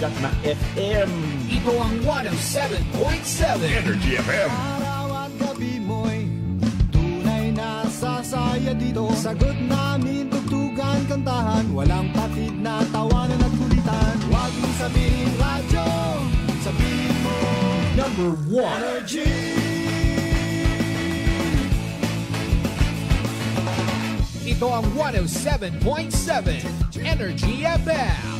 sikat na FM. Ito ang 107.7 Energy FM. Araw at gabi mo'y tunay na sasaya dito. Sagot namin, tugtugan, kantahan, walang patid na tawanan at kulitan. Huwag mong sabihin radyo, sabihin mo Number 1 Energy. Ito ang 107.7 Energy FM.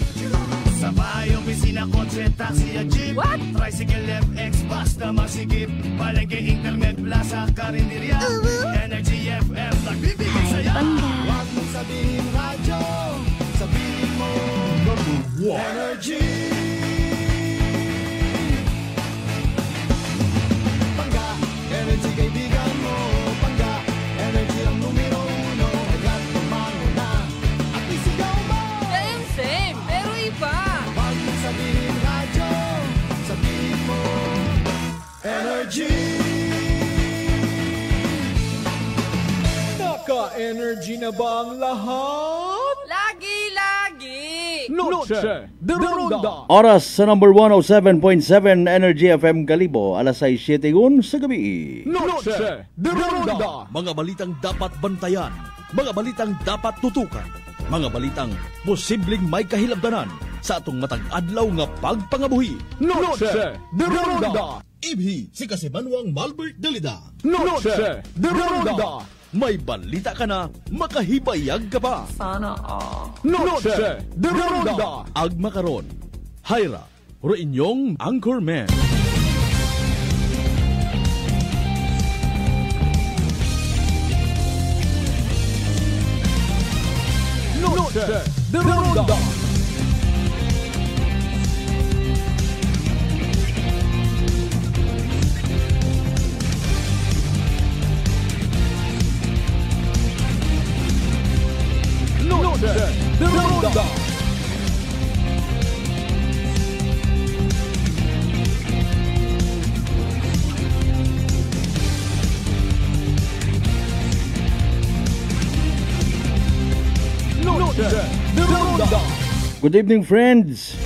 Sa bahay, opisina, kotse, taxi at jeep. What? Tricycle, FX, basta masikip. Palengke, internet, plaza, karinderya. Energy FM, nagbibigay saya. Huwag mong sabihin radyo, sabihin mo Number 1 Energy. Pangga, energy kaibigan mo. Pangga, energy ang numero uno. Agad tumango na at isigaw mo. Same, same, pero iba. Huwag mong sabihin radyo, sabihin mo Energy. Naka-energy na ba ang lahat? Lagi-lagi. Noche de Ronda. Oras sa number 107.7 Energy FM Kalibo, alas 6:07 sa gabi. Noche de Ronda. Mga balitang dapat bantayan, mga balitang dapat tutukan, mga balitang posibleng may kahilabdanan sa atong matag adlaw nga pagpangabuhi. Noche de Ronda. Ibhi si Kasimanwang Malbert Dalida. Noche de Ronda. May balita ka na, makahibayag ka pa. Sana all. Noche de Ronda. Agma karon, Hyra, ro inyong Anchorman. Noche de Ronda. Noche de Ronda. Noche de Ronda. Good evening, friends.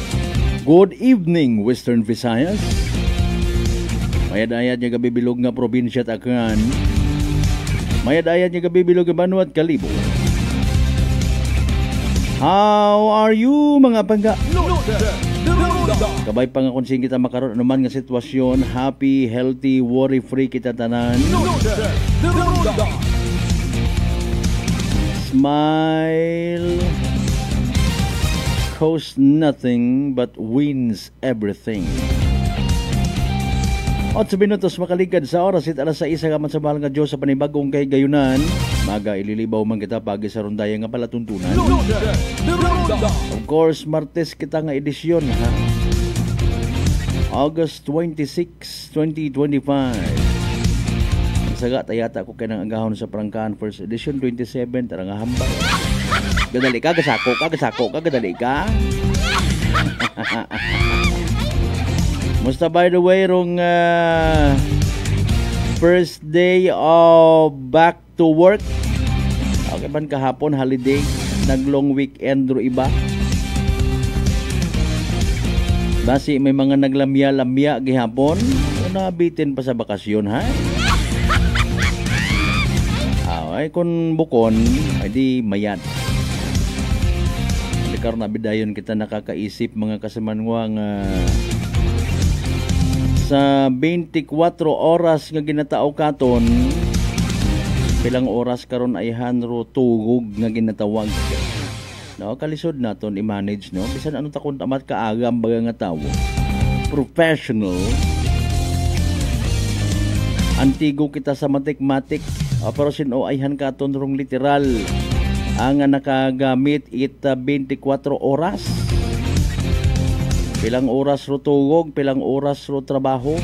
Good evening, Western Visayas. Mayad-ayad niya gabibilog nga probinsya Takan. Mayad-ayad niya gabibilog nga Banwa at Kalibo. How are you, mga pangga? Noche de Ronda. Kabay pa nga konsing kita makaroon anuman nga sitwasyon, happy, healthy, worry-free kita tanan. Noche de Ronda. Smile costs nothing but wins everything. 8 minutos makaligad sa oras it alas 6 ka man sa mahal nga Diyos sa panibagong kay gayunan. Maga ililibaw man kita pagi sa rondaya nga palatuntunan. Noche de Ronda. Of course, Martes kita nga edisyon ha. August 26, 2025. Saga tayata ko kay nang agahon sa Prangkaan first edition 27 tara nga hambal. Gadali ka gasako ka gadali ka. Musta by the way rong first day of back to work. Okay ban kahapon holiday, nag long weekend ro iba. Basi may mga naglamya-lamya gihapon. Nabitin pa sa bakasyon ha. Ay kung bukon, ay di mayad. Hindi karoon na bidayon kita nakakaisip mga kasamanwang sa 24 oras nga ginatao katon, pilang oras karon ay hanro tugog nga ginatawag. No, kalisod naton i-manage no. Bisan ano takon tamat kaagam baga nga tawo. Professional. Antigo kita sa matik-matik. Pero sinoayhan katon rong literal ang nakagamit it 24 oras. Pilang oras ro tugog, pilang oras ro trabaho.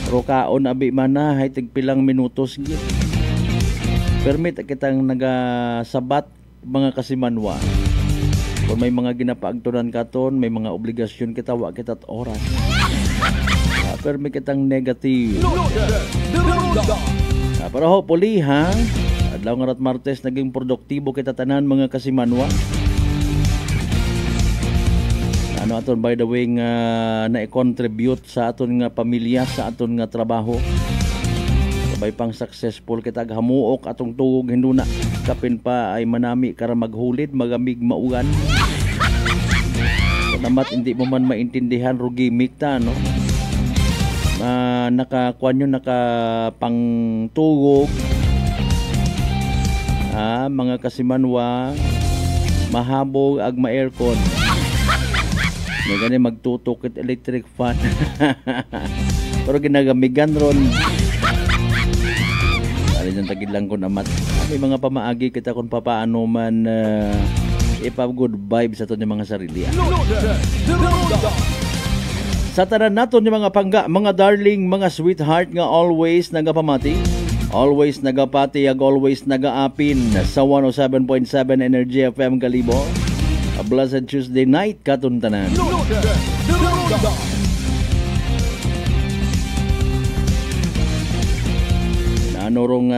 Ro kaon abi mana hay tig pilang minutos gid. Permit kitang nagasabat mga kasimanwa. Kung may mga ginapaagtunan katon, may mga obligasyon kita wa kita oras. Permi kitang negative. Noche de Ronda. Pero hopefully ha, Adlaw nga rat Martes naging produktibo kita tanan mga kasimanwa. Ano aton by the way nga na-contribute sa aton nga pamilya, sa aton nga trabaho. Sabay pang successful kita hamuok atong tugog hinduna. Kapin pa ay manami kara maghulid, magamig maugan. Namat hindi mo man maintindihan ro gimmick ta no. Nakakuan yun, nakapangtugog. Mga kasimanwa, mahabog ag ma-aircon. May gani magtutok it electric fan. Pero ginagamigan ron. Dali nang tagid lang ko naman. May mga pamaagi kita kung papaano man ipa-good vibes sa ito ng mga sarili. Sa tanan naton yung mga pangga, mga darling, mga sweetheart nga always nagapamati, always nagapati, ag always nagaapin sa 107.7 Energy FM Kalibo. A blessed Tuesday night katon tanan. Nanorong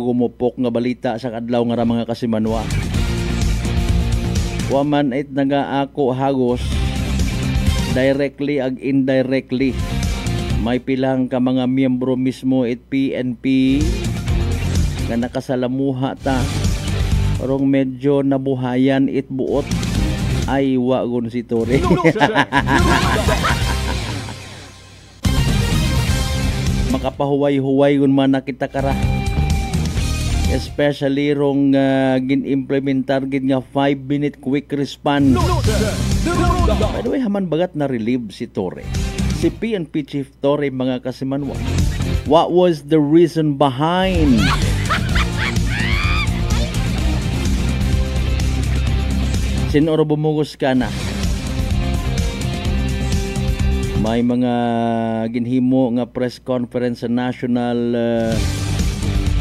gumupok nga balita sa kadlaw nga mga kasimanwa. Waman it nagaako hagos directly ag indirectly. May pilang ka mga miyembro mismo it PNP nga nakasalamuha ta. Orong medyo nabuhayan it buot ay wagon si Tore. Makapahuway-huway gun man nakita kara. Especially rong gin-implementar gid nga 5-minute quick response. By the way, haman bagat na relieve si Tore. Si PNP Chief Tore mga kasimanwa. What was the reason behind? Sinoro bumugos ka na. May mga ginhimo nga press conference sa national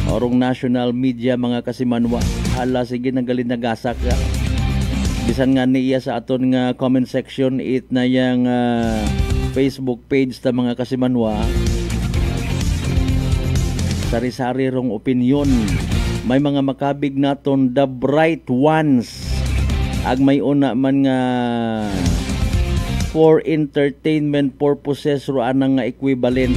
orong national media mga kasimanwa. Hala sige nagaling nagasak ka. Bisan nga niya sa aton nga comment section it na yang Facebook page ta mga kasimanwa. Sari-sari rong opinion. May mga makabig naton the bright ones. Ag may una man nga for entertainment purposes ro anang nga equivalent.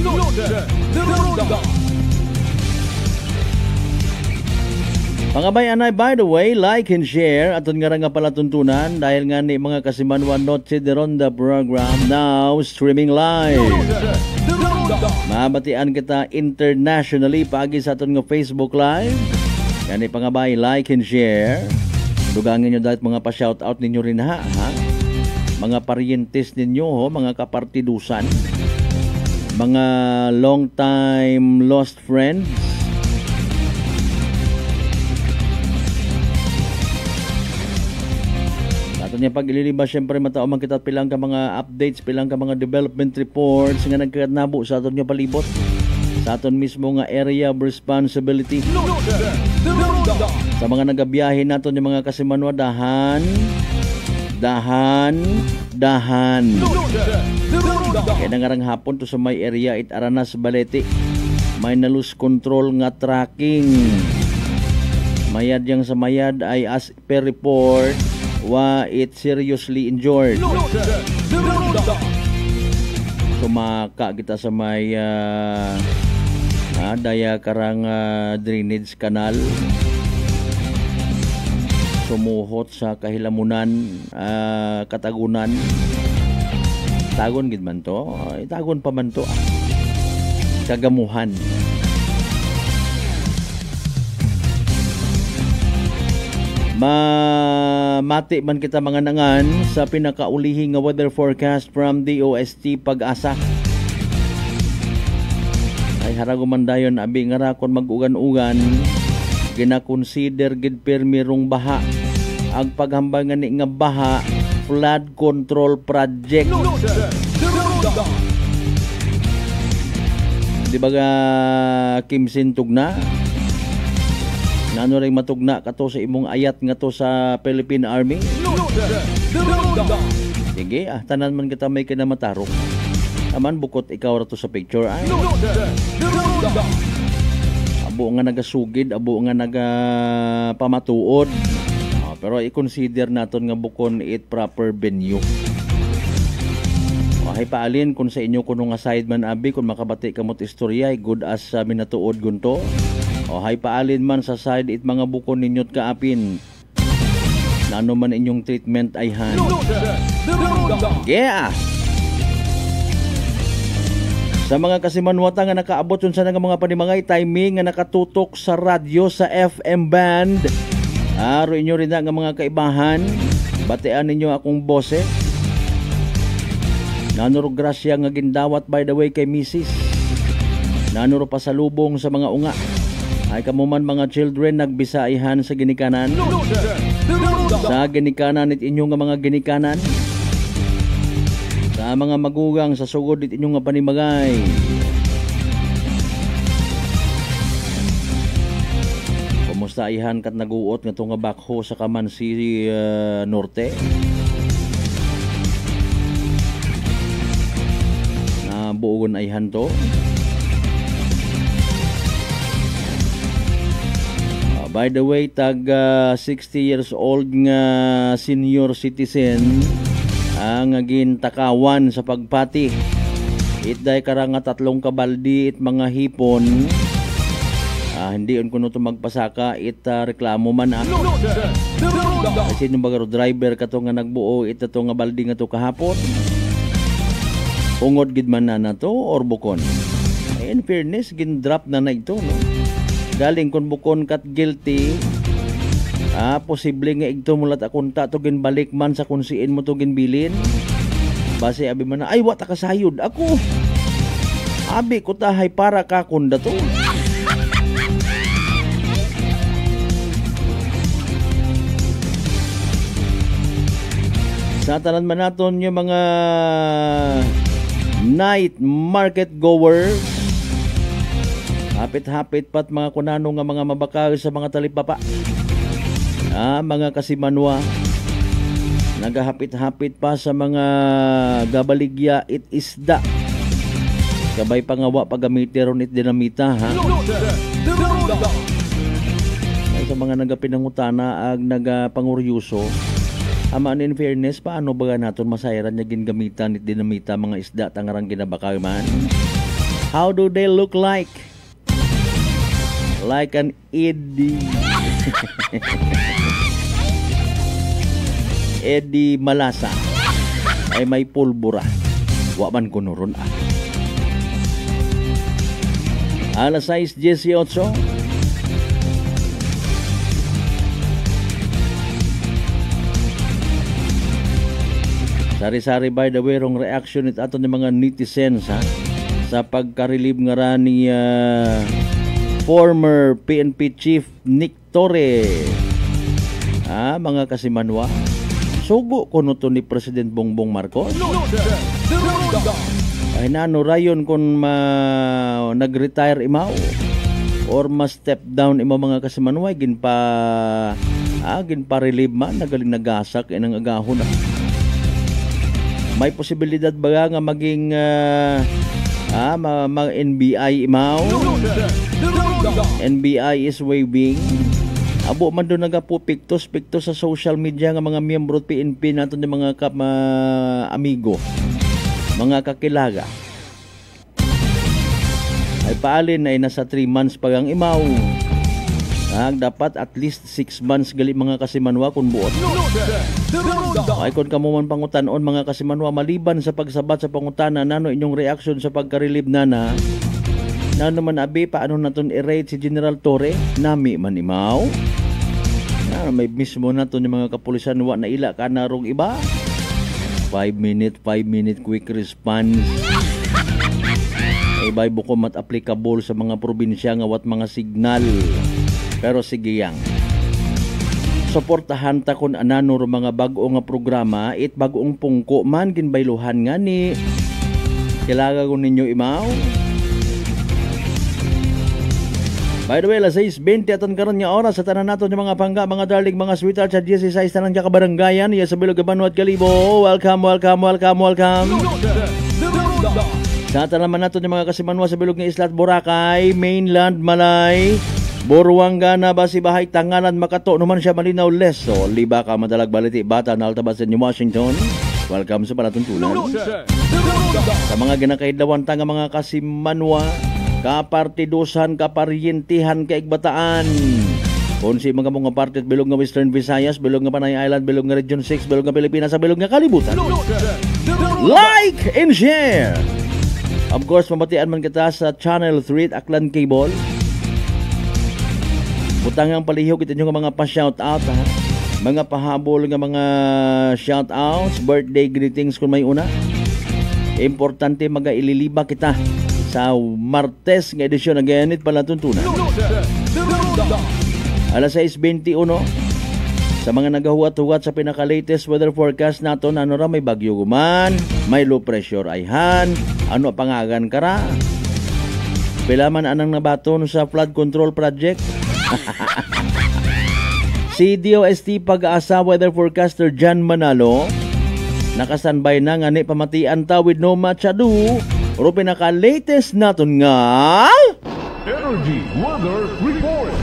Mga bayanay, by the way, like and share aton nga nga palatuntunan dahil nga ni mga kasimanwa Noche de Ronda program now streaming live. Mabatian kita internationally pagi sa aton nga Facebook live. Yan pangabay, like and share. Dugangin nyo dahil mga pa-shoutout ninyo rin ha? Mga parientes ninyo ho, mga kapartidusan, mga long time lost friends. Ato niya pag ililiba syempre matao man kita pilang ka mga updates, pilang ka mga development reports nga nagkatnabo sa ato niya palibot. Sa aton mismo nga area of responsibility. Sa mga nagabiyahe naton yung mga kasimanwa, dahan. Kaya nangarang hapon to sa may area it Aranas Balete. May na-lose control nga tracking. Mayad yang sa mayad ay as per report it seriously injured. Sumaka kita sa may daya karang drainage canal. Sumuhot sa kahilamunan, katagunan. Tagon gid man to. Tagon pa man to. Kagamuhan. Mati man kita mga nangan sa pinakaulihing nga weather forecast from DOST Pag-asa. Ay haragumandayon abi nga ra kon mag-ugan-ugan gina-consider gid permi rong baha. Ang paghambangan ni nga baha flood control project. Di ba ga Kimsin tugna? Nano ring matugna kato sa imong ayat nga to sa Philippine Army? Sige, tanan man kita may kinamatarong. Aman bukod ikaw ra to sa picture ay. abo nga nagasugid, abo nga nagapamatuod. Pero i-consider naton nga bukon it proper venue. Hay paalin kung sa inyo kuno nga side man abi kung makabati kamot istorya good as minatuod gunto. Hay paalin man sa side it mga bukon ninyot kaapin. Nano man inyong treatment ay han. Yeah. Sa mga kasimanwata nga nakaabot yun sa mga panimangay timing nga nakatutok sa radyo sa FM band. Aro inyo rin nga mga kaibahan. Batean ninyo akong bose. Nanuro grasya nga gindawat by the way kay Mrs. Nanuro pasalubong sa mga unga. Ay kamuman mga children nagbisaihan sa ginikanan. Sa ginikanan it inyo nga mga ginikanan. Sa mga magugang sa sugod it inyo nga panimagay. Kumusta ihan kat naguot nga to nga bakho sa Kaman City Norte. Na buugon ayhan to. By the way, tag 60 years old nga senior citizen ang gintakawan sa pagpati. Itday karang nga 3 kabaldi it mga hipon. Hindi on kuno to magpasaka it reklamo man kasi yung bagaro driver kato nga nagbuo ito nga baldi nga to kahapon. Ungod gid man na to or bukon. In fairness gin-drop na ito no. Galing kon bukon kat guilty. Posible nga igto mulat akunta to ginbalik man sa kunsiin mo to ginbilin. Base abi man na ay wa ta kasayod ako. Abi ko tahay para ka kunda to. Sa tanan man naton yung mga night market goers. Hapit-hapit pat mga kunano nga mga mabakal sa mga talipapa. Mga kasimanwa. Nagahapit-hapit pa sa mga gabaligya it isda. Kabay pangawa pagamitin it dinamita ha. Ay, sa mga nagapinangutana ag nagapanguryuso. Aman in fairness, paano ba naton masayran niya gingamitan it dinamita mga isda tangarang ginabakal man? How do they look like? Like an Eddie. Eddie Malasa. Ay may pulbura. Waman ko nuron Alas 6:18. Sari-sari by the way rong reaction it ato ng mga netizens ha sa pagka-relieve nga ra ni former PNP Chief Nick Torre. Mga kasimanwa. Sugo kuno to ni President Bongbong Marcos. Ay nano rayon kun nag-retire imaw or ma-step down imaw mga kasimanwa ginpa relieve man nagaling nagasak inang agahon na. May posibilidad ba nga maging NBI imaw? NBI is waving. Abo man doon nagapupiktos sa social media nga mga miyembro PNP nato ng mga amigo, mga kakilaga. Ay paalin ay nasa 3 months pa ang imaw. Dapat at least 6 months gali mga kasimanwa kung buot. Ay kung kamo man pangutanon mga kasimanwa maliban sa pagsabat sa pangutana nano inyong reaction sa pagka-relieve nana. Nano man abi paano naton i-rate si General Torre? Nami man imaw. May mismo naton yung mga kapulisan wa na ila ka narong iba. 5 minute quick response. Ay bay buko mat applicable sa mga probinsya nga wat mga signal. Pero sige yang. Suportahan ta kun anano ro mga bag-o nga programa it bag-ong pungko man ginbayluhan nga ni kilaga ko ninyo imaw. By the way, alas 6:20 aton karon nga oras sa tanan naton yung mga pangga, mga darling, mga sweetheart sa 16 tanan ka baranggayan, iya sa Bilog Banwat Kalibo. Welcome. Sa naman nato ni mga kasimanwa sa bilog ng Isla at Boracay, mainland Malay, Buruanga na ba si Bahay Tangalan Makato naman siya Malinaw Leso, Liba ka Madalag Baliti Bata na Altabasin New Washington. Welcome sa palatuntunan. Sa mga ginakaidlawan tanga mga kasimanwa, kapartidusan, kaparyentihan, kaigbataan. Kung si mga partit bilog nga Western Visayas, bilog nga Panay Island, bilog nga Region 6, bilog nga Pilipinas, sa bilog nga kalibutan. Like and share! Of course, mabatian man kita sa Channel 3 at Aklan Cable. Butangang palihog ito yung mga pa-shoutout, ha? Mga pahabol nga mga shoutouts, birthday greetings kung may una. Importante ililiba kita sa Martes nga edisyon ng ganit palatuntunan. Alas 6:21 sa mga nagahuwat-huwat sa pinaka-latest weather forecast naton, ano ra may bagyo guman, may low pressure ayhan, ano pangagan kara. Pilaman anang nabaton sa flood control project. Si DOST Pag-asa weather forecaster Jan Manalo nakastanbay na nga ni pamatian tawid no Machado pero pinaka-latest naton nga Energy Weather Report.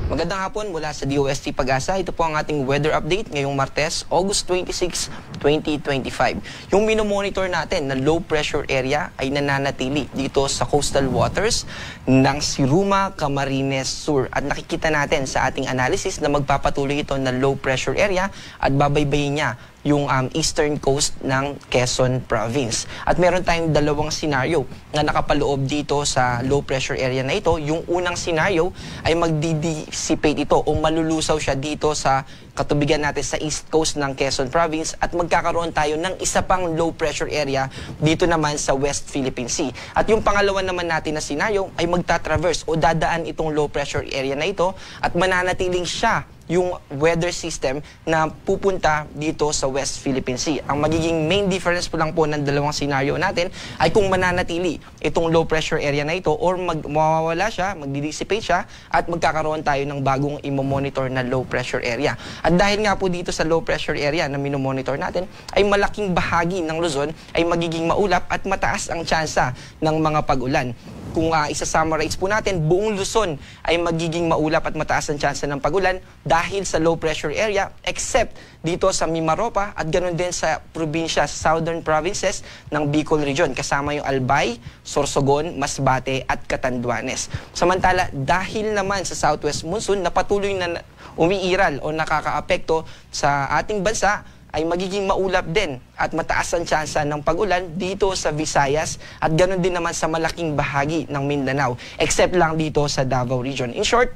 Magandang hapon mula sa DOST Pag-asa. Ito po ang ating weather update ngayong Martes, August 26, 2025. Yung minomonitor natin na low pressure area ay nananatili dito sa coastal waters ng Siruma, Camarines Sur. At nakikita natin sa ating analysis na magpapatuloy ito na low pressure area at babaybayin niya yung eastern coast ng Quezon Province. At meron tayong dalawang senaryo na nakapaloob dito sa low pressure area na ito. Yung unang senaryo ay magdi-dissipate ito o malulusaw siya dito sa katubigan natin sa east coast ng Quezon Province at magkakaroon tayo ng isa pang low pressure area dito naman sa West Philippine Sea. At yung pangalawa naman natin na senaryo ay magta-traverse o dadaan itong low pressure area na ito at mananatiling siya yung weather system na pupunta dito sa West Philippine Sea. Ang magiging main difference po lang po ng dalawang scenario natin ay kung mananatili itong low pressure area na ito or mawawala siya, magdi-dissipate siya at magkakaroon tayo ng bagong imomonitor na low pressure area. At dahil nga po dito sa low pressure area na minomonitor natin ay malaking bahagi ng Luzon ay magiging maulap at mataas ang tsansa ng mga pag-ulan. Kung isa-summarize po natin, buong Luzon ay magiging maulap at mataas ang tsansa ng pag-ulan dahil sa low pressure area except dito sa Mimaropa at ganoon din sa probinsya, sa southern provinces ng Bicol Region kasama yung Albay, Sorsogon, Masbate at Catanduanes. Samantala, dahil naman sa southwest monsoon na patuloy na umiiral o nakakaapekto sa ating bansa, ay magiging maulap din at mataas ang tsansa ng pag-ulan dito sa Visayas at ganoon din naman sa malaking bahagi ng Mindanao, except lang dito sa Davao Region. In short,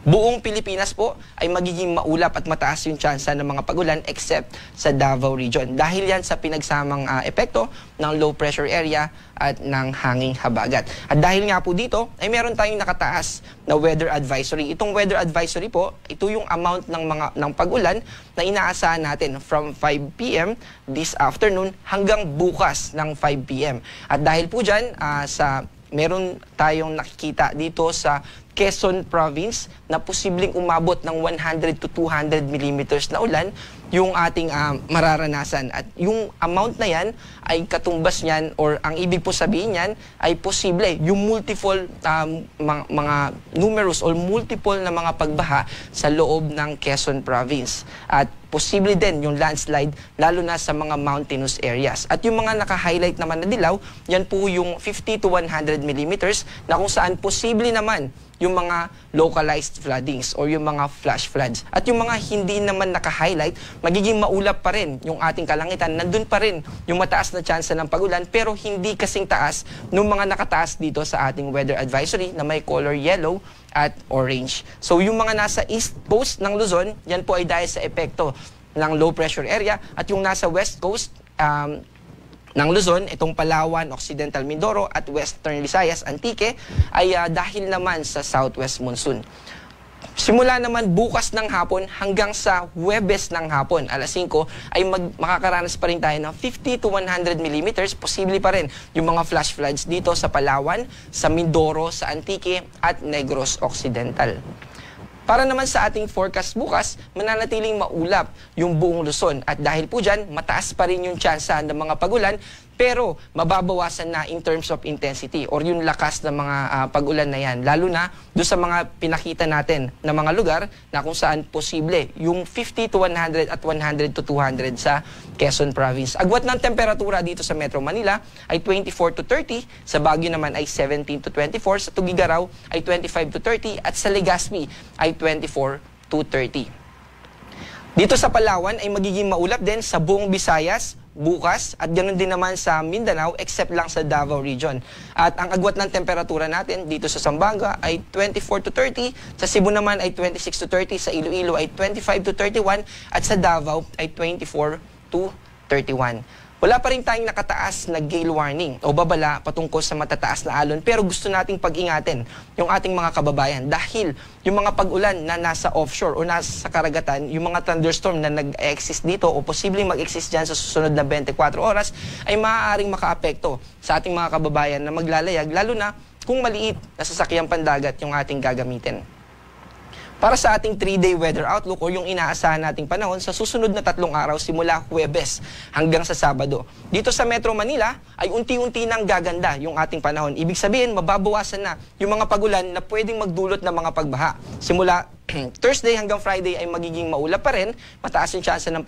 buong Pilipinas po ay magiging maulap at mataas yung tsansa ng mga pag-ulan except sa Davao Region. Dahil yan sa pinagsamang epekto ng low pressure area at ng hanging habagat. At dahil nga po dito ay meron tayong nakataas na weather advisory. Itong weather advisory po, ito yung amount ng pag-ulan na inaasahan natin from 5 p.m. this afternoon hanggang bukas ng 5 p.m. At dahil po dyan meron tayong nakikita dito sa Quezon Province na posibleng umabot ng 100 to 200 millimeters na ulan yung ating mararanasan. At yung amount na yan ay katumbas niyan or ang ibig po sabihin niyan ay posible yung multiple mga numerous or multiple na mga pagbaha sa loob ng Quezon Province. At posible din yung landslide lalo na sa mga mountainous areas. At yung mga naka-highlight naman na dilaw, yan po yung 50 to 100 millimeters na kung saan posible naman yung mga localized floodings or yung mga flash floods. At yung mga hindi naman naka-highlight, magiging maulap pa rin yung ating kalangitan. Nandun pa rin yung mataas na tsansa ng pag-ulan pero hindi kasing taas ng mga nakataas dito sa ating weather advisory na may color yellow at orange. So yung mga nasa east coast ng Luzon, yan po ay dahil sa epekto ng low pressure area at yung nasa west coast ng Luzon, itong Palawan, Occidental Mindoro at Western Visayas, Antique ay dahil naman sa southwest monsoon. Simula naman bukas ng hapon hanggang sa Huwebes ng hapon, alas 5, ay makakaranas pa rin tayo ng 50 to 100 millimeters. Posible pa rin yung mga flash floods dito sa Palawan, sa Mindoro, sa Antique at Negros Occidental. Para naman sa ating forecast bukas, mananatiling maulap yung buong Luzon. At dahil po dyan, mataas pa rin yung tsansa ng mga pag-ulan. pero mababawasan na in terms of intensity or yung lakas ng mga pag-ulan na yan. Lalo na doon sa mga pinakita natin na mga lugar na kung saan posible yung 50 to 100 at 100 to 200 sa Quezon Province. Agwat ng temperatura dito sa Metro Manila ay 24 to 30, sa Baguio naman ay 17 to 24, sa Tugigaraw ay 25 to 30 at sa Legazpi ay 24 to 30. Dito sa Palawan ay magiging maulap din sa buong Visayas bukas at ganoon din naman sa Mindanao except lang sa Davao Region. At ang agwat ng temperatura natin dito sa Zamboanga ay 24 to 30, sa Cebu naman ay 26 to 30, sa Iloilo ay 25 to 31 at sa Davao ay 24 to 31. Wala pa rin tayong nakataas na gale warning o babala patungkol sa matataas na alon, pero gusto nating pag-ingatin yung ating mga kababayan dahil yung mga pag-ulan na nasa offshore o nasa karagatan, yung mga thunderstorm na nag-exist dito o posibleng mag-exist dyan sa susunod na 24 oras ay maaaring makaapekto sa ating mga kababayan na maglalayag, lalo na kung maliit na sasakyang pandagat yung ating gagamitin. Para sa ating 3-day weather outlook o yung inaasahan nating panahon sa susunod na 3 araw simula Huwebes hanggang sa Sabado. Dito sa Metro Manila ay unti-unti nang gaganda yung ating panahon. Ibig sabihin, mababawasan na yung mga pagulan na pwedeng magdulot ng mga pagbaha. Simula Thursday hanggang Friday ay magiging maulap pa rin, mataas yung tsansa ng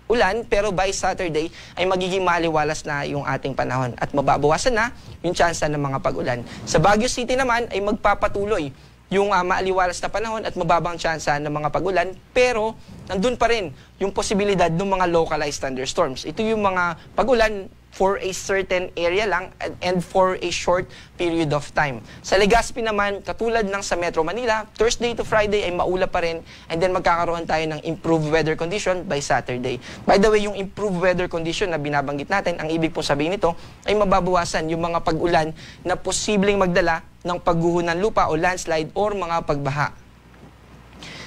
ulan, pero by Saturday ay magiging maliwalas na yung ating panahon at mababawasan na yung tsansa ng mga pag-ulan. Sa Baguio City naman ay magpapatuloy yung maaliwalas na panahon at mababang tsansa ng mga pag-ulan, pero nandun pa rin yung posibilidad ng mga localized thunderstorms. Ito yung mga pag-ulan for a certain area lang and for a short period of time. Sa Legazpi naman, katulad ng sa Metro Manila, Thursday to Friday ay maulap pa rin and then magkakaroon tayo ng improved weather condition by Saturday. By the way, yung improved weather condition na binabanggit natin, ang ibig pong sabihin nito ay mababawasan yung mga pag-ulan na posibleng magdala ng pagguho ng lupa o landslide or mga pagbaha.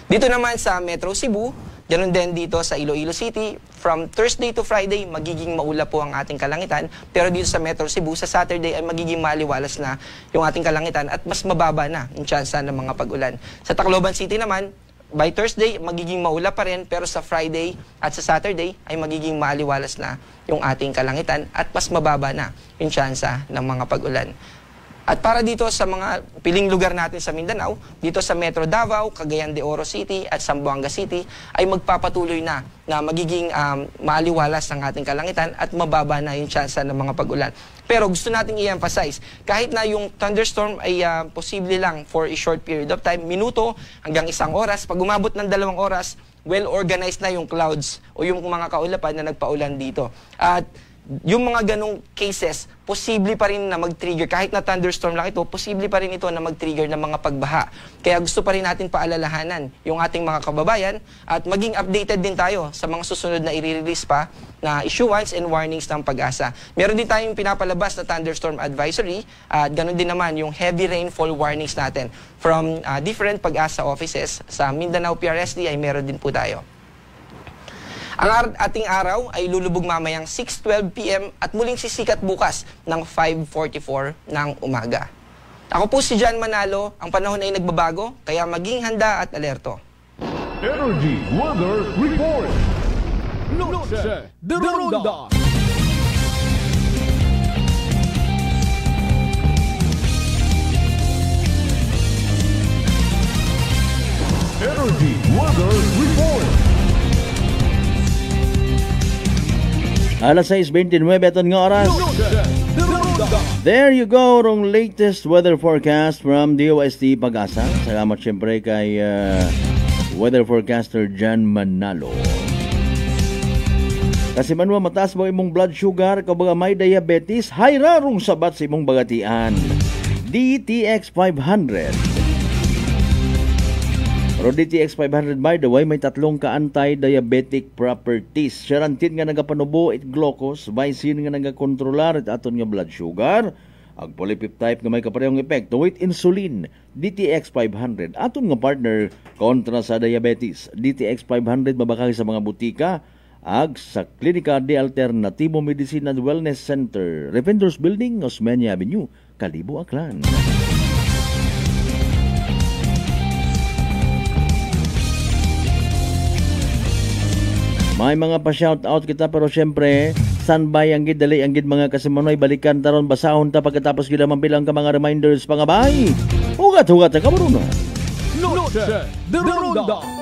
Dito naman sa Metro Cebu, ganoon din dito sa Iloilo City, from Thursday to Friday, magiging maulap po ang ating kalangitan. Pero dito sa Metro Cebu, sa Saturday ay magiging maliwalas na yung ating kalangitan at mas mababa na yung tsansa ng mga pag-ulan. Sa Tacloban City naman, by Thursday, magiging maulap pa rin, pero sa Friday at sa Saturday ay magiging maliwalas na yung ating kalangitan at mas mababa na yung tsansa ng mga pag-ulan. At para dito sa mga piling lugar natin sa Mindanao, dito sa Metro Davao, Cagayan de Oro City at Zamboanga City ay magpapatuloy na magiging maaliwalas ang ating kalangitan at mababa na yung tsansa ng mga pag-ulan. Pero gusto nating i-emphasize, kahit na yung thunderstorm ay posible lang for a short period of time, minuto hanggang 1 oras, pag umabot ng 2 oras, well-organized na yung clouds o yung mga kaulapan na nagpaulan dito. At yung mga ganong cases, posible pa rin na mag-trigger, kahit na thunderstorm lang ito, posible pa rin ito na mag-trigger ng mga pagbaha. Kaya gusto pa rin natin paalalahanan yung ating mga kababayan at maging updated din tayo sa mga susunod na i-release pa na issuance and warnings ng Pag-asa. Meron din tayong pinapalabas na thunderstorm advisory at ganoon din naman yung heavy rainfall warnings natin from different Pag-asa offices. Sa Mindanao PRSD ay meron din po tayo. Ang ating araw ay lulubog mamayang 6:12 PM at muling sisikat bukas ng 5:44 ng umaga. Ako po si John Manalo, ang panahon ay nagbabago, kaya maging handa at alerto. Energy Weather Report. Noche de Ronda. Energy Weather Report. Alas 6:29 aton nga oras. There you go, rong latest weather forecast from DOST Pag-asa. Salamat siyempre kay weather forecaster John Manalo. Kasi manwa mataas mo imong blood sugar, kabaga may diabetes, hayra rong sabat sa imong bagatian. DTX 500. Pero DTX 500 by the way, may 3 ka-anti-diabetic properties. Siyarantin nga nagapanubo it glucose, vicin nga nagakontrolar at aton nga blood sugar. Ang polypeptide nga may kaparehong epekto with insulin. DTX 500, aton nga partner kontra sa diabetes. DTX 500 mabakay sa mga butika ag sa Klinika de Alternativo Medicine and Wellness Center, Revendors Building, Osmeña Avenue, Kalibo, Aklan. May mga pa-shoutout kita pero syempre naka-standby ang gid dali ang gid mga kasimunoy balikan taron basahon ta pagkatapos gid man bilang ka mga reminders pangabay. Hugat-hugat sa kamuno. Noche de Ronda.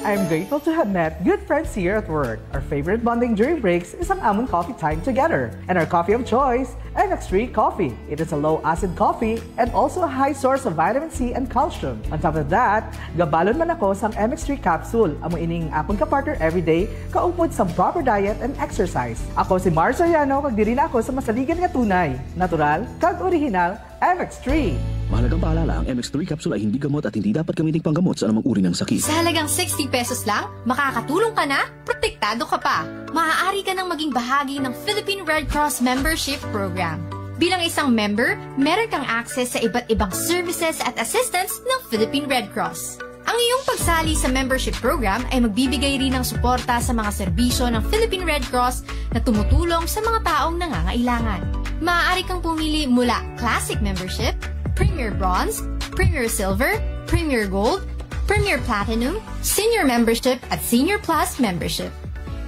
I'm grateful to have met good friends here at work. Our favorite bonding during breaks is ang amon coffee time together. And our coffee of choice, MX3 Coffee. It is a low-acid coffee and also a high source of vitamin C and calcium. On top of that, gabalon man ako sang MX3 capsule. Amo ining apon ka partner everyday, kaupod sa proper diet and exercise. Ako si Mars Soriano, kag diri na ako sa masaligan nga tunay, natural, kag original, MX3. Mahalagang paalala, ang MX3 capsule ay hindi gamot at hindi dapat gamitin panggamot sa anumang uri ng sakit. Sa halagang 60 pesos lang, makakatulong ka na, protektado ka pa. Maaari ka nang maging bahagi ng Philippine Red Cross Membership Program. Bilang isang member, meron kang access sa iba't ibang services at assistance ng Philippine Red Cross. Ang iyong pagsali sa membership program ay magbibigay rin ng suporta sa mga serbisyo ng Philippine Red Cross na tumutulong sa mga taong nangangailangan. Maaari kang pumili mula Classic Membership, Premier Bronze, Premier Silver, Premier Gold, Premier Platinum, Senior Membership at Senior Plus Membership.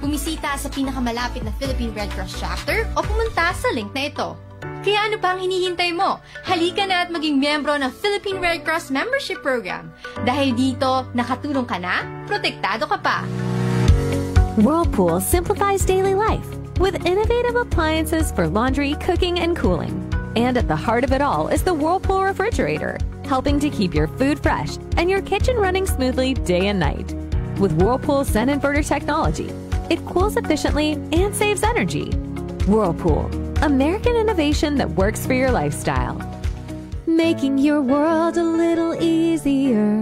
Bumisita sa pinakamalapit na Philippine Red Cross chapter o pumunta sa link na ito. Kaya ano pa ang hinihintay mo? Halika na at maging miyembro ng Philippine Red Cross Membership Program. Dahil dito, nakatulong ka na, protektado ka pa. Whirlpool simplifies daily life with innovative appliances for laundry, cooking, and cooling. And at the heart of it all is the Whirlpool refrigerator, helping to keep your food fresh and your kitchen running smoothly day and night. With Whirlpool Sun Inverter technology, it cools efficiently and saves energy. Whirlpool, American innovation that works for your lifestyle. Making your world a little easier.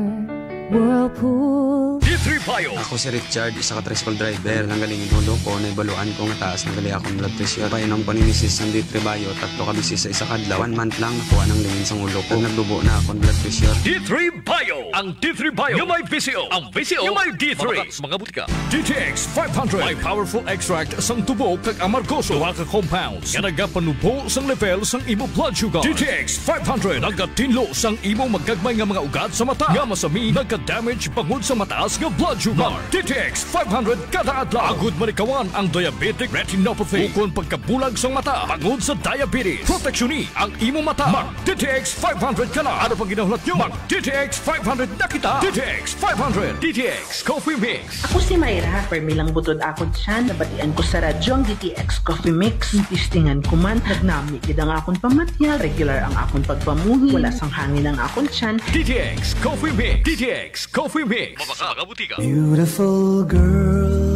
Whirlpool. D3 Bio. Ako si Richard, isa ka tricycle driver. Nanggaling yung ulo ko, naibaluan ko nga taas, nanggali akong blood pressure. Painom ko ni Mrs. ng D3 Bio, 3 ka bisis sa isa kadlaw. 1 month lang nakuha ng lingin sa ulo ko. Nagdubo na akong blood pressure. D3 Bio. Ang D3 Bio yung may VCO. Ang VCO yung may D3. Mamakas mga butika. DTX 500. May powerful extract sang tubo kag amargoso. Duha ka compounds. Nga nagapanubo sang level sang imo blood sugar. DTX 500. Nagatinlo sang imo magagmay nga mga ugat sa mata. Nga masami nagka-damage pangod sa mataas nga blood sugar. DTX 500 kada adlaw. Agud manikawan ang diabetic retinopathy. Ukon pagkabulag sa mata pangod sa diabetes. Proteksyon ni ang imo mata. Mag DTX 500 ka na. Ano pang ginahulat nyo? Mag DTX 500 na kita. DTX 500. DTX Coffee Mix. Ako si Mayra. Permilang butod akon siya. Nabatian ko sa radyo ang DTX Coffee Mix. Tistingan ko man. Nagnami gid ang akon pamatyal. Regular ang akon pagpamuhi. Wala sang hangin ang akon siyan. DTX Coffee Mix. DTX Coffee Mix. Mabaka butika. Beautiful girl.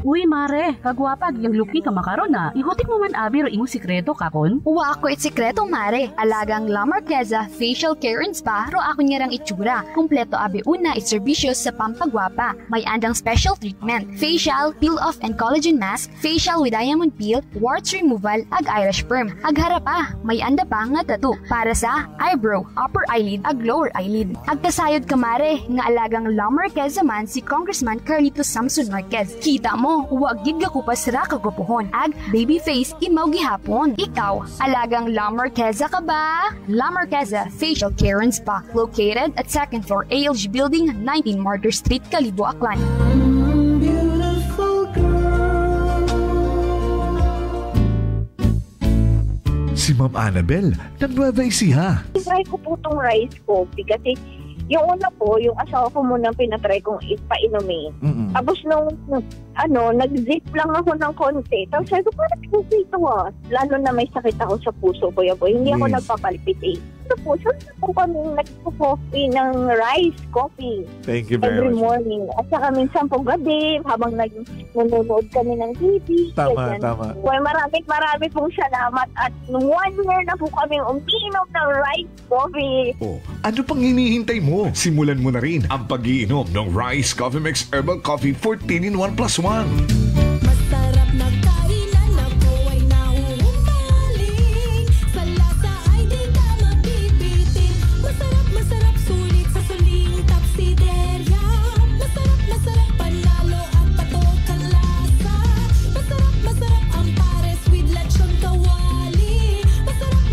Uy, mare, kagwapag, yung luki ka makaron na. Ihutik mo man abi ro imong sikreto kakon. Uwa ako sikreto, mare. Alagang La Marqueza Facial Care and Spa, ro ako niyarang itsura. Kumpleto abi una iservisyo sa pampagwapa. May andang special treatment, facial, peel-off and collagen mask, facial with diamond peel, warts removal, ag Irish perm. Ag harapa, may anda pa nga tattoo para sa eyebrow, upper eyelid, ag lower eyelid. Ag kasayod ka, mare, nga alagang La Marqueza man si Congressman Carlito Samson Marquez. Kita mo, huwag gid ka kupas ra kagwapuhon. Ag baby face imaw gihapon. Ikaw, alagang La Marqueza ka ba? La Marqueza Facial Care and Spa, located at 2nd floor ALG Building, 19 Martyr Street, Kalibo, Aklan. Si Ma'am Annabel, ng Nueva Ecija. Try ko po itong rice coffee kasi yung una po, yung asawa ko muna pinatry kong ipainumin. Tapos nung nag-zip lang ako ng konti. Tapos sabi ko, parang kasi ito lalo na may sakit ako sa puso, kuya boy. Hindi ako nagpapalpit eh. Ito po, saan po kami nagpo-coffee ng rice coffee. Thank you very every much. morning. At saka minsan po gabi, habang nanonood kami ng TV. Tama, tama. Well, marami pong salamat. At 1 year na po kami umiinom ng rice coffee. Oh, ano pang hinihintay mo? Simulan mo na rin ang pag-iinom ng Rice Coffee Mix Herbal Coffee 14-in-1 + 1. Masarap na kainan na buhay na humaling. Sa lasa ay di ka mabibitin. Masarap, sulit sa suling tapsiderya. Masarap, panalo at patok ang lasa. Masarap, ang pares with lechon kawali.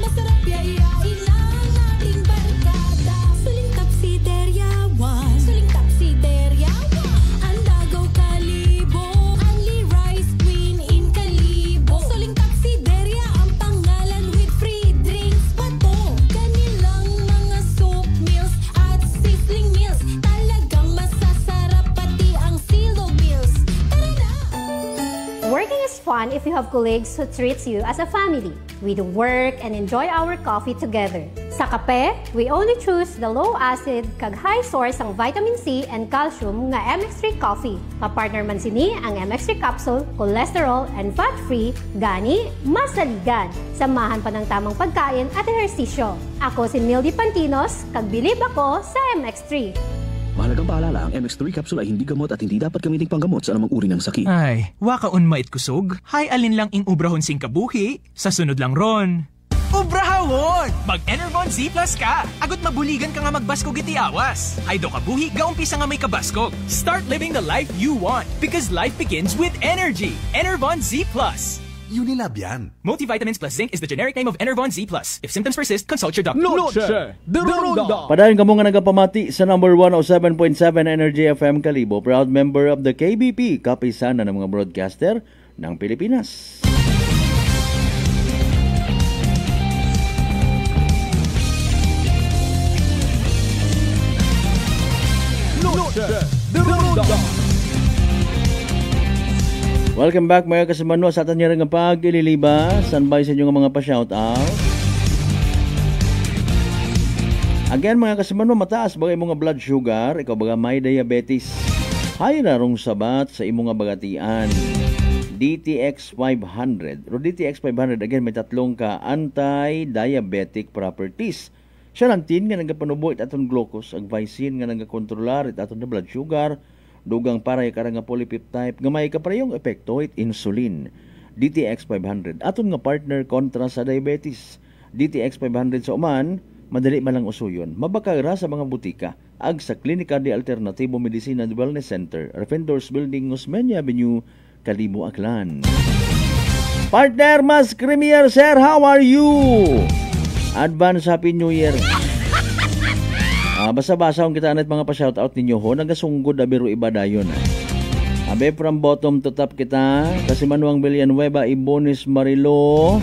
Masarap, yayain ang ating barkada. Suling tapsiderya 1. Suling tapsiderya 1. Ang Dagaw Kalibo. fun if you have colleagues who treats you as a family. We do work and enjoy our coffee together. Sa kape, we only choose the low acid kag high source ang vitamin C and calcium nga MX3 coffee. Kapartner man sini ang MX3 capsule, cholesterol and fat-free, gani masaligan. Samahan pa ng tamang pagkain at ehersisyo. Ako si Mildy Pantinos, kag bilib ako sa MX3. Mahalagang paalala, ang MX3 capsule ay hindi gamot at hindi dapat gamitin panggamot sa anumang uri ng sakit. Ay, wakaon mait kusog. Hay alin lang ing ubrahon sing kabuhi. Sa sunod lang ron. Ubrahawon! Mag-Enervon Z Plus ka! Agot mabuligan ka nga magbaskog iti awas. Ay do kabuhi, gaumpisa nga may kabaskog. Start living the life you want because life begins with energy. Enervon Z Plus. Unilab yan. Multivitamins plus zinc is the generic name of Enervon Z Plus. If symptoms persist, consult your doctor. Noche de Ronda. Padayon kamo nga nagapamati sa number 107.7 Energy FM Kalibo, proud member of the KBP, kapisanan ng mga broadcaster ng Pilipinas. Noche de Ronda. Welcome back mga kasamano sa atin nga nga pag-ililiba. Standby sa inyo nga mga pa-shoutout. Again mga kasamano, mataas bagay mga blood sugar, ikaw baga may diabetes. Hay narong sabat sa imong nga bagatian. DTX 500. Ro DTX 500 again may tatlong ka anti-diabetic properties. Siya lang tin nga nagapanubo it aton glucose, ag vicin nga nagakontrolar it aton na blood sugar. Dugang paray karang nga polypeptide gamay ka parehong epekto it insulin. DTX 500 aton nga partner kontra sa diabetes. DTX 500 sa uman madali man lang usuyon. Mabakag ra sa mga butika ag sa Klinika de Alternatibo Medicina and Wellness Center, Defenders Building, Osmeña Avenue, Kalibo, Aklan. Partner Mas Creamier, sir, how are you? Advance Happy New Year. Basa-basa kung kita anit mga pa-shoutout ninyo ho, nagasunggod abiro iba dayon. Abe from bottom to top kita, kasi Manuang Villanueva, Ibonis Marilo,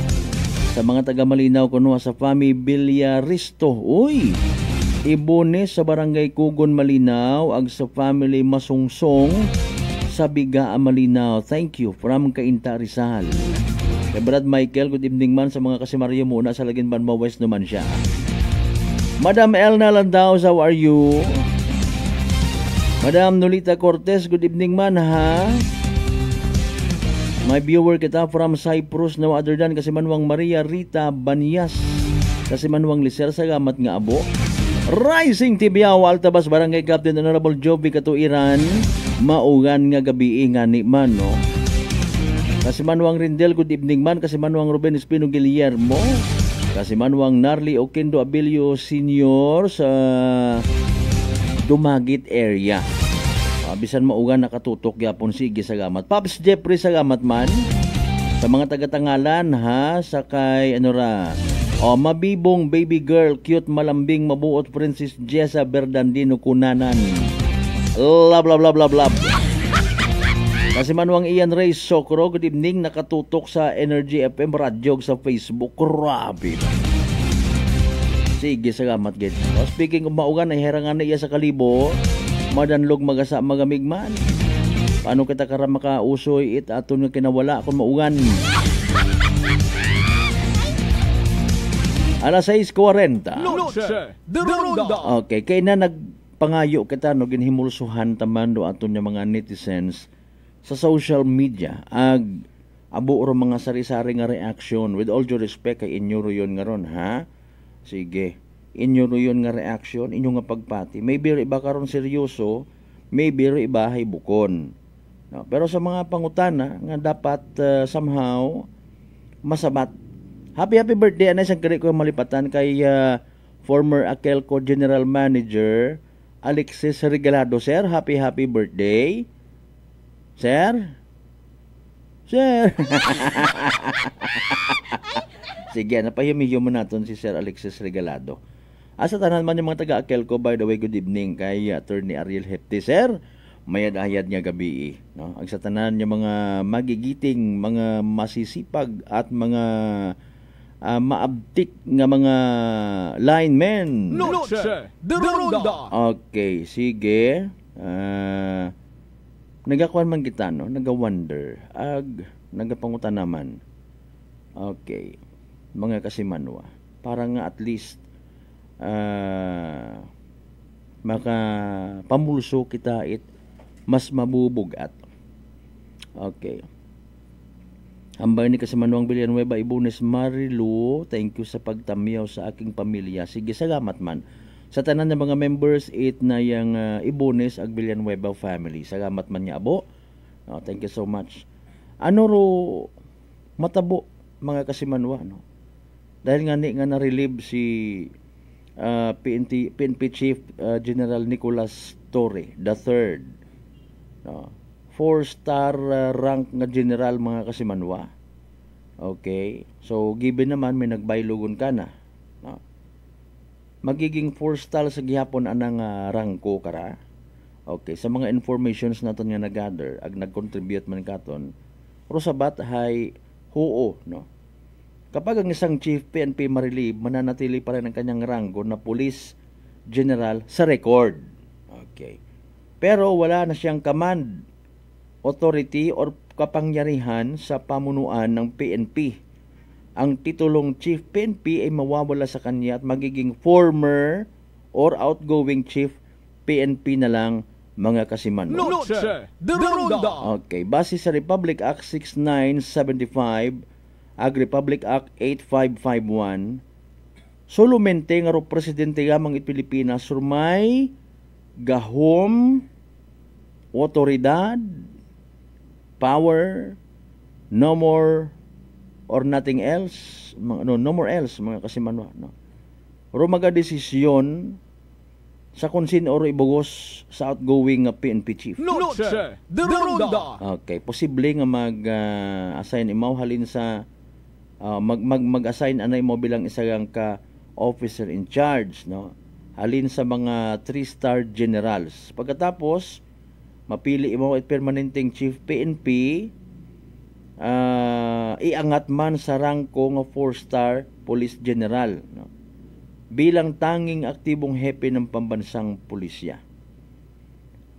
sa mga taga Malinaw kuno sa Fami Villaristo. Uy! Ibonis sa Barangay Kugon Malinaw, ag sa Family Masungsong sa Bigaa Malinaw. Thank you from Cainta Rizal. Kay Brad Michael, good evening man sa mga kasimaryo muna sa Laginban West naman siya. Madam Elna Landaos, how are you? Madam Nolita Cortez, good evening man ha. My viewer kita from Cyprus, no other than kasi Manuang Maria Rita Banyas, kasi Manuang Liser Sagamat nga abo. Rising Tibiao, Altabas, Barangay Captain Honorable Joby Katuiran, maugan nga gabi nga ni man, no? Kasi Manuang Rindel, good evening man, kasi Manuang Ruben Espino Guillermo, kasi Manuang Narli Oquendo Abilio Senior sa Dumagit area. Bisan maugan nakatutok yapon sige Sagamat. Pops Jeffrey Sagamat man. Sa mga taga-Tangalan ha, sa kay ano ra. Mabibong baby girl, cute malambing mabuot Princess Jessa Berdandino Kunanan. Love love love love love. Kasi Manuang Ian Ray Sokro, good evening, nakatutok sa Energy FM Radio sa Facebook. Grabe. Sige, Sagamat gid. Speaking of maugan, ay herangan na iya sa Kalibo, madanlog magasa magamigman. Paano kita kara makausoy it aton nga kinawala kung maugan. Alas 6:40. Okay, kay na nagpangayo kita no ginhimulsuhan taman do aton nga mga netizens sa social media ag abo ro mga sari-sari nga reaction. With all due respect kay inyo ro yon nga ron ha. Sige, inyo ro yon nga reaction, inyo nga pagpati. Maybe ro iba karon seryoso, maybe ro iba hay bukon. No, pero sa mga pangutana nga dapat somehow masabat. Happy birthday anay sang kari ko malipatan kay former Akelco General Manager Alexis Regalado, sir. Happy birthday. Sir? Sir? Sige, napahimihyo mo natin si Sir Alexis Regalado. Asa tanan man yung mga taga-Akelco, by the way, good evening kay Attorney Ariel Hepti. Sir, mayad-ayad niya gabi. No? Ang sa tanan yung mga magigiting, mga masisipag at mga maabtik nga mga linemen. Noche de Ronda. Okay, sige. Nagakuan man kita, no? Naga-wonder. nagapangutan naman. Okay. Mga kasimanwa. Para nga at least makapamulso kita mas mabubugat. Okay. Hambay ni Kasimanwang Villanueva Ibunes Marilu, thank you sa pagtamiyaw sa aking pamilya. Sige, salamat man. Sa tanan ng mga members, 8 na yung Ibunes ag Villanueva family. Salamat man niya, abo. Thank you so much. Ano ro matabo, mga Kasimanwa, no? Dahil nga na-relieve si PNP Chief General Nicolas Torre III. No? 4-star rank nga general, mga Kasimanwa. Okay. So, given naman, may nagbaylogon ka na. No? Magiging 4-star sa gihapon anang rangko kara. Okay. Sa mga informations natin nga nag-gather, ag nag-contribute man katon, rosabat hay huo, no? Kapag ang isang chief PNP ma-relieve, mananatili pa rin ang kanyang ranggo na police general sa record. Okay. Pero wala na siyang command, authority or kapangyarihan sa pamunuan ng PNP. Ang titulong Chief PNP ay mawawala sa kanya at magiging former or outgoing Chief PNP na lang, mga Kasimanwa. Okay, base sa Republic Act 6975 ag Republic Act 8551, solumente nga ro presidente gamang it Pilipinas surmay gahom otoridad, power, no more or nothing else, no more else, mga Kasimanwa, no? Rumaga desisyon sa kung sino oro ibugos sa outgoing PNP chief. Okay, posible nga mag-assign imaw halin sa mag-assign anay mo bilang isang ka officer in charge, no? Halin sa mga 3-star generals. Pagkatapos mapili mo at permanenteng chief PNP, iangat man sa rangko nga 4-star police general, no? Bilang tanging aktibong hepe ng pambansang pulisya.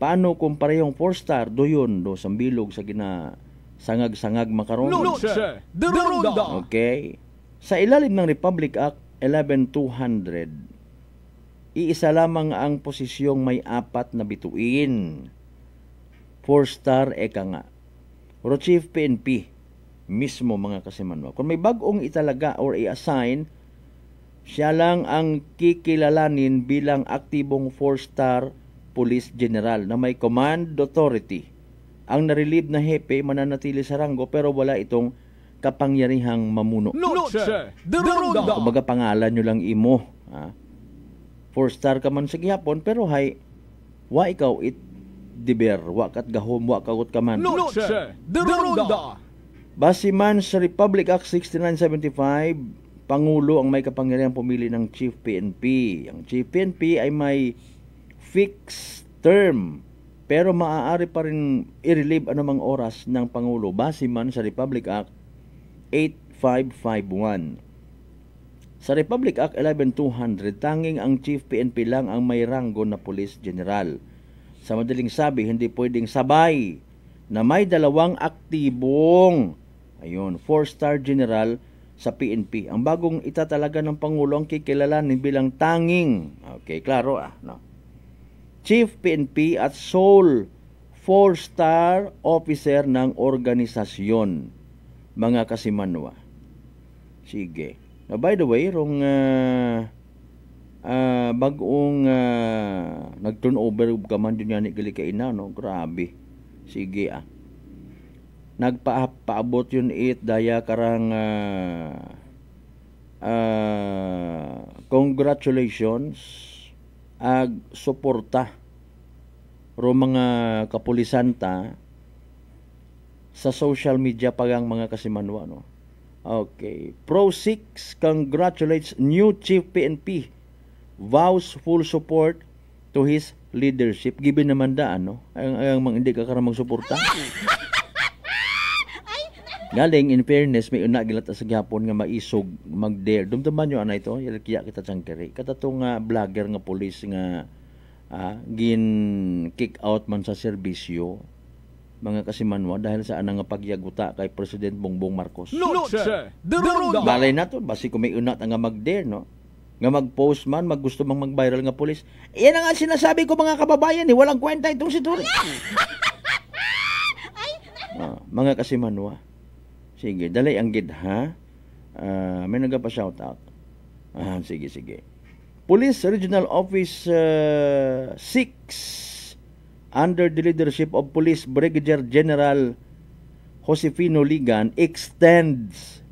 Paano kung parehong 4-star doyon do sambilog sa gina sangag-sangag makaron? Okay. Sa ilalim ng Republic Act 11200, iisa lamang ang posisyong may 4 na bituin. 4-star eka nga. Pero Chief PNP mismo, mga Kasimanwa. Kung may bagong italaga or i-assign, siya lang ang kikilalanin bilang aktibong 4-star police general na may command authority. Ang na-relieve na hepe mananatili sa ranggo pero wala itong kapangyarihang mamuno. Kumbaga pangalan nyo lang imo. 4-star ka man sa gihapon pero hay wa ikaw diber, wakat gahom, wakawot ka man. Base man sa Republic Act 6975, Pangulo ang may kapangyarihang pumili ng Chief PNP. Ang Chief PNP ay may fixed term, pero maaari pa rin i-relieve anumang oras ng Pangulo. Base man sa Republic Act 8551. Sa Republic Act 11200, tanging ang Chief PNP lang ang may ranggo na Police General. Sa madaling sabi, hindi pwedeng sabay na may dalawang aktibong 4-star general sa PNP. Ang bagong itatalaga ng Pangulo ang kikilalanin bilang tanging, okay, klaro no? Chief PNP at sole 4-star officer ng organisasyon, mga Kasimanwa. Sige. By the way, rong bagong nag-turnover ka man dun yan gali ka ina, no? Grabe. Sige nagpaabot yun daya karang congratulations ag suporta ro mga kapulisanta sa social media pagang, mga Kasimanwa, no? Okay. Pro 6 congratulates new Chief PNP, vows full support to his leadership. Given naman daan, no? Ang mga hindi ka karamang suporta. Galing, in fairness, may una gilat sa gihapon nga maisog, mag-dare. Dumduman nyo, ito, kiya kita tsangkiri. Katatong vlogger nga police nga gin kick out man sa serbisyo. mga kasimanwa, dahil sa anang pagyaguta kay President Bongbong Marcos. Noche de Ronda. Balay na to, basi kung may unat nga mag-dare, no? Nga mag-post man, maggusto mang mag-viral nga pulis. Yan ang nga sinasabi ko mga kababayan, walang kwenta itong si Tori. Mga kasimanwa. Sige, dali ang gid, ha? May nagpa-shoutout. Sige. Police Regional Office 6 under the leadership of Police Brigadier General Josefino Ligan extends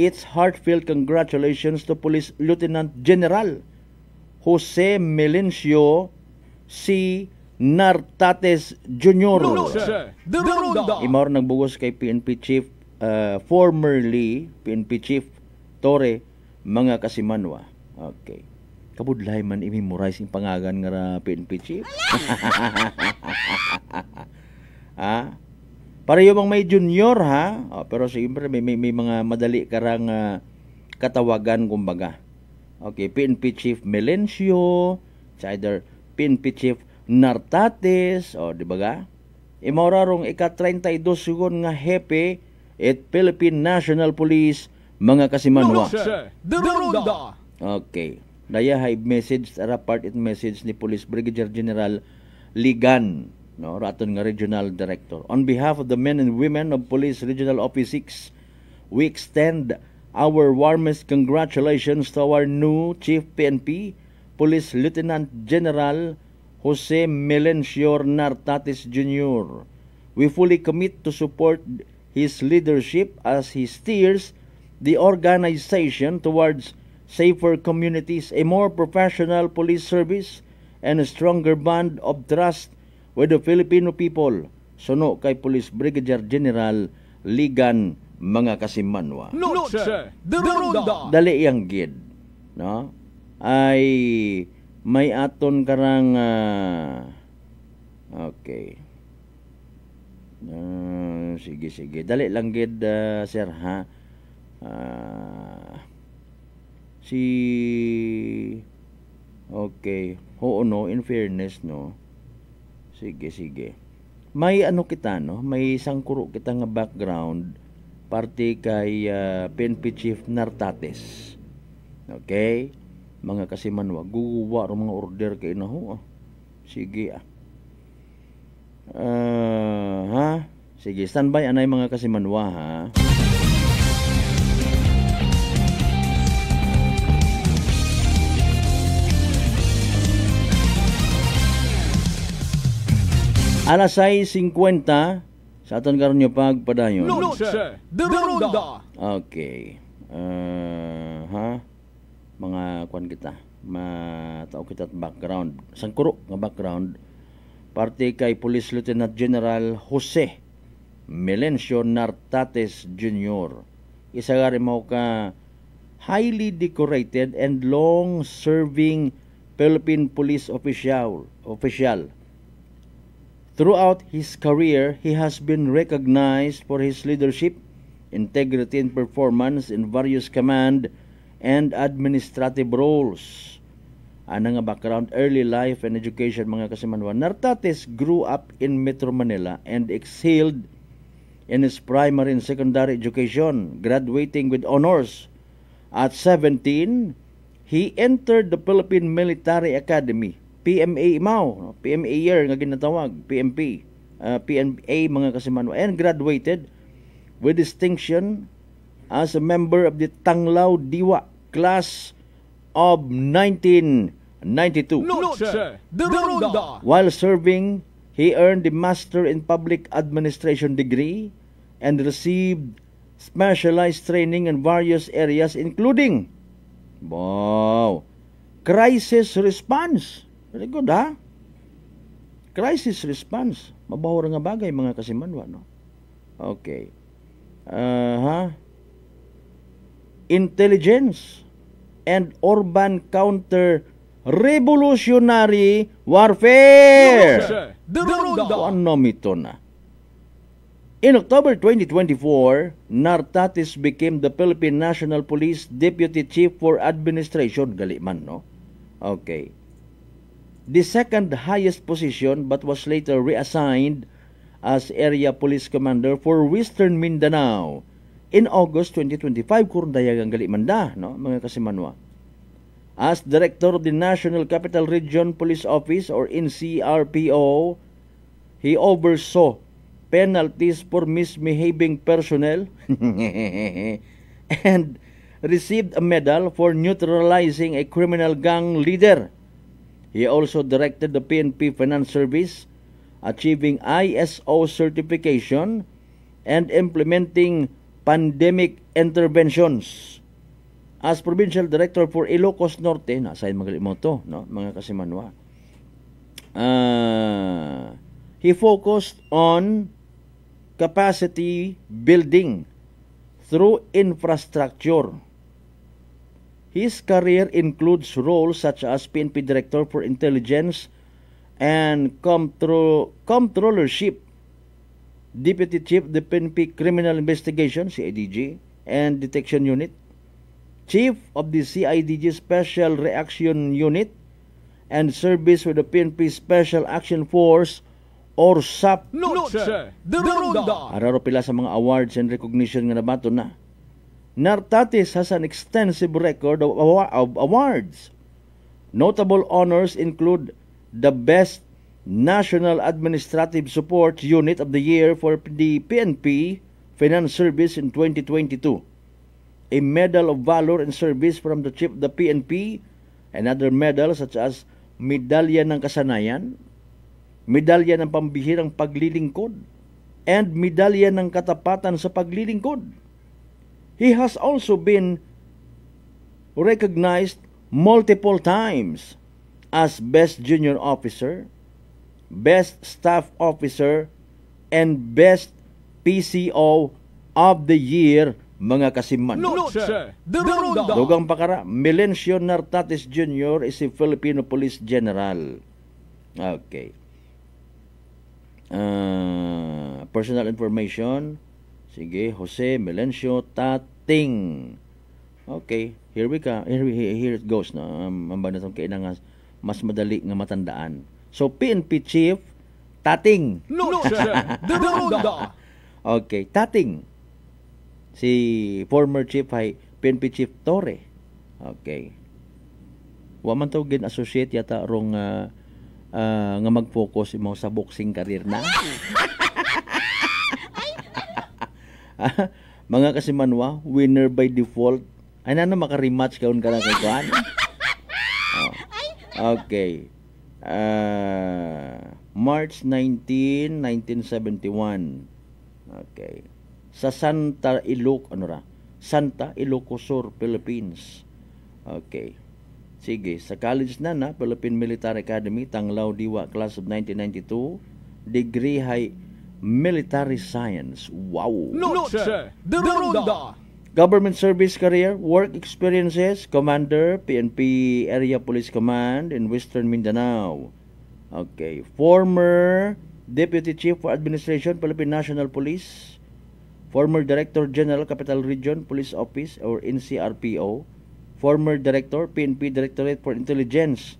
its heartfelt congratulations to Police Lieutenant General Jose Melencio C. Nartates Jr. Imor nagbugos kay PNP Chief, formerly PNP Chief Torre, mga kasimanwa. Okay. Kabudlay man i-memorize yung pangagan nga PNP Chief. Pareho bang may junior, ha? Pero siyempre may mga madali karang katawagan, kumbaga. Okay, PNP Chief Melencio, it's either PNP Chief Nartates, di ba ga? Imorarong ika-32 sigon nga hepe at Philippine National Police, mga kasimanwa. Okay. Daya hive message, part it message ni Police Brigadier General Ligan, no, raton nga Regional Director. On behalf of the men and women of Police Regional Office 6, we extend our warmest congratulations to our new Chief PNP, Police Lieutenant General Jose Melencio Nartates Jr. We fully commit to support his leadership as he steers the organization towards safer communities, a more professional police service, and a stronger bond of trust with the Filipino people. Suno kay Police Brigadier General Ligan, mga kasimanwa. Noche de Ronda. Dali yang gid, no? Ay may aton karang okay. Sige. Dali lang gid, sir, ha? Okay. Oo, no, in fairness, no. Sige. May ano kita, no? May sangkuro kita nga background parte kay PNP Chief Nartates. Okay? Mga kasimanwa, guguwa ro mga order kay na ho. Sige, ha? Sige, standby anay mga kasimanwa, ha? Alas 6:50 sa aton karon nga pagpadayon. Noche de Ronda. Okay. Ha? Mga kwan kita. Matao kita background. Sangkuro nga background. Parte kay Police Lieutenant General Jose Melencio Nartates Jr. Isa nga rin mo ka highly decorated and long-serving Philippine police official. Throughout his career, he has been recognized for his leadership, integrity, and performance in various command and administrative roles. Ana nga background, early life and education, mga kasimanwa. Nartates grew up in Metro Manila and excelled in his primary and secondary education, graduating with honors. At 17, he entered the Philippine Military Academy, PMA Imao, PMA year nga ginatawag, PMP, PMA, mga kasimanwa, and graduated with distinction as a member of the Tanglao Diwa class of 1992. Noche de Ronda. While serving, he earned the Master in Public Administration degree and received specialized training in various areas including crisis response. Very good, ha? Crisis response. Mabaho nga bagay, mga kasimanwa, no? Okay. Intelligence and urban counter revolutionary warfare. Ano mito na? In October 2024, Nartates became the Philippine National Police Deputy Chief for Administration. Galiman, no? Okay. The second highest position, but was later reassigned as Area Police Commander for Western Mindanao in August 2025. Kurang dayagang gali manda, no, mga kasimanwa. As Director of the National Capital Region Police Office or NCRPO, he oversaw penalties for misbehaving personnel and received a medal for neutralizing a criminal gang leader. He also directed the PNP Finance Service achieving ISO certification and implementing pandemic interventions. As Provincial Director for Ilocos Norte, nasayin magaling mo to, no, mga kasimanwa. He focused on capacity building through infrastructure. His career includes roles such as PNP Director for Intelligence and Comptrollership, Deputy Chief of the PNP Criminal Investigation, CIDG, and Detection Unit, Chief of the CIDG Special Reaction Unit, and service with the PNP Special Action Force or SAP. Noche de Ronda. Araro pila sa mga awards and recognition nga nabato na. Nartatis has an extensive record of awards. Notable honors include the Best National Administrative Support Unit of the Year for the PNP Finance Service in 2022, a Medal of Valor and Service from the Chief of the PNP, and other medals such as Medalya ng Kasanayan, Medalya ng Pambihirang Paglilingkod, and Medalya ng Katapatan sa Paglilingkod. He has also been recognized multiple times as Best Junior Officer, Best Staff Officer, and Best PCO of the Year, mga kasiman. Noche de Ronda. Dugang pakara, Melencio Nartatis Jr. is a Filipino Police General. Okay. Personal information. Sige, Jose Melencio Tating. Okay, here it goes na. Mamba na itong kailangan mas madali nga matandaan. So, PNP Chief Tating. Noche de Ronda. Okay, Tating. Si former Chief ay PNP Chief Torre. Okay. Wa man to gin associate yata rong nga mag-focus mo sa boxing career na. Mga kasimanwa, winner by default. Ay na maka-rematch kaon ka na kay Juan. Okay. March 19, 1971. Okay. Sa Santa Ilocos Sur, Philippines. Okay. Sige, sa college na Philippine Military Academy, Tanglaw Diwa, class of 1992. Degree high Military Science. Wow! Noche de Ronda. Government service career, work experiences, Commander, PNP Area Police Command in Western Mindanao. Okay. Former Deputy Chief for Administration, Philippine National Police. Former Director General, Capital Region Police Office or NCRPO. Former Director, PNP Directorate for Intelligence.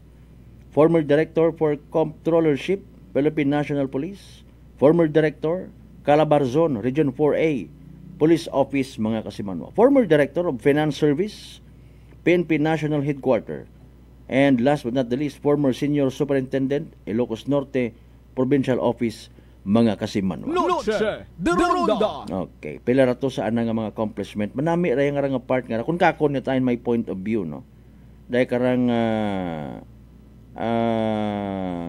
Former Director for Comptrollership, Philippine National Police. Former Director, Calabarzon, Region 4A, Police Office, mga kasimanwa. Former Director of Finance Service, PNP National Headquarters. And last but not the least, former Senior Superintendent, Ilocos Norte, Provincial Office, mga kasimanwa. Noche de Ronda. Okay, pila ra to sa ana nga mga accomplishment. Manami ra nga part nga kung kakon ni tayo may point of view, no. Dahil karang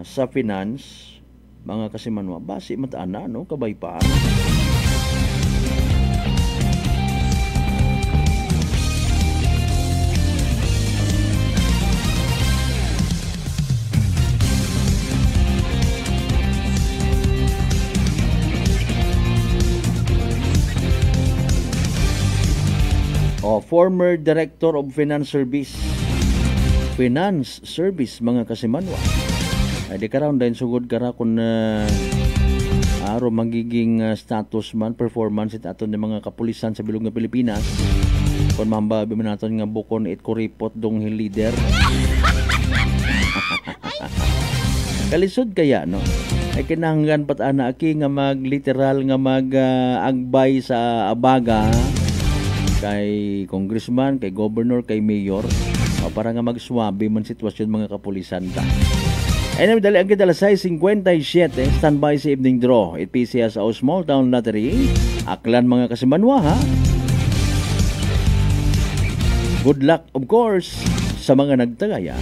sa finance, mga kasimanwa, basi mataana, no, kabay pa. Former Director of Finance Service. Finance Service, mga kasimanwa. Di karoon dahil sugod kara kung aro magiging status man, performance it aton ng mga kapulisan sa bilog ng Pilipinas. Kung mambabi man natin nga bukon it kuripot dong leader. Kalisod kaya, no? ay kinahanglan pat ana aki nga magliteral nga mag-agbay sa abaga kay congressman, kay governor, kay mayor para nga magswabe man sitwasyon mga kapulisan ta. Anyway, dali ang kita lasay 57 standby sa evening draw. It PCS o Small Town Lottery. Aklan mga kasimanwa ha. Good luck of course sa mga nagtagaya.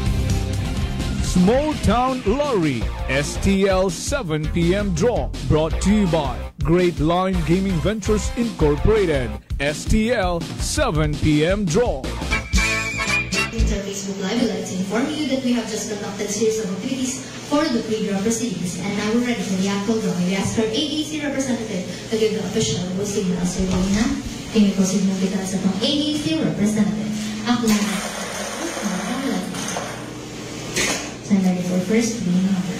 Small Town Lottery STL 7 p.m. draw brought to you by Great Line Gaming Ventures Incorporated. STL 7 p.m. draw. Into Facebook Live, we'd like to inform you that we have just conducted a series of activities for the pre-draw proceedings, and now we're ready for the actual drawing. We ask our AAC representative to give the official signal. So, na, can you proceed mo kita sa itong AAC representative? Ako lang. Stand ready for first reading number.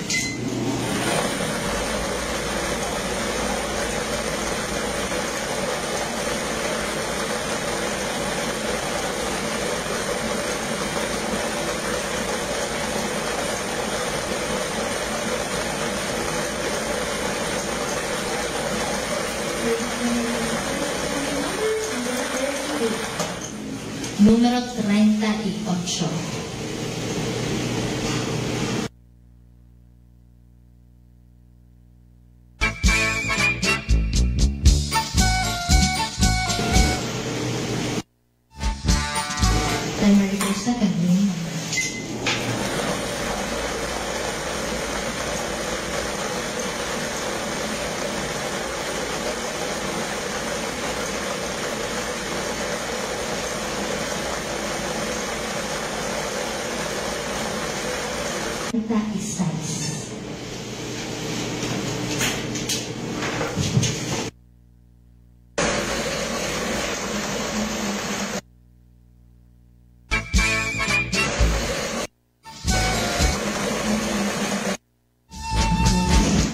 Número 38. Time ready for second reading number. That is size.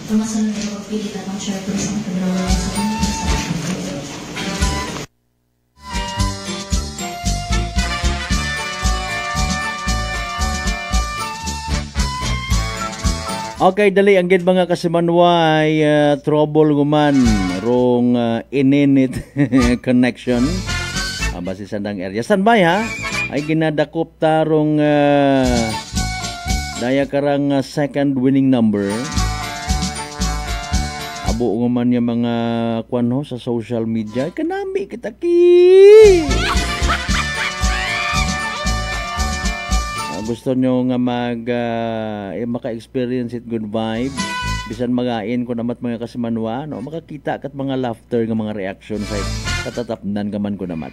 Lumasan na yung pagpilitan ng chairperson ng pagrawala sa Okay, dali ang gid mga kasimanway trouble guman rong ininit connection base sa sandang area. Standby ha, ay ginadakop tarong daya karang second winning number. Abo guman yung mga kwanho sa social media. Kanami kita ki. Gusto nyo nga maka-experience it good vibe bisan magain ko namat mga kasimanwa no makakita kat mga laughter nga mga reaction sa katatapnan gaman ko namat.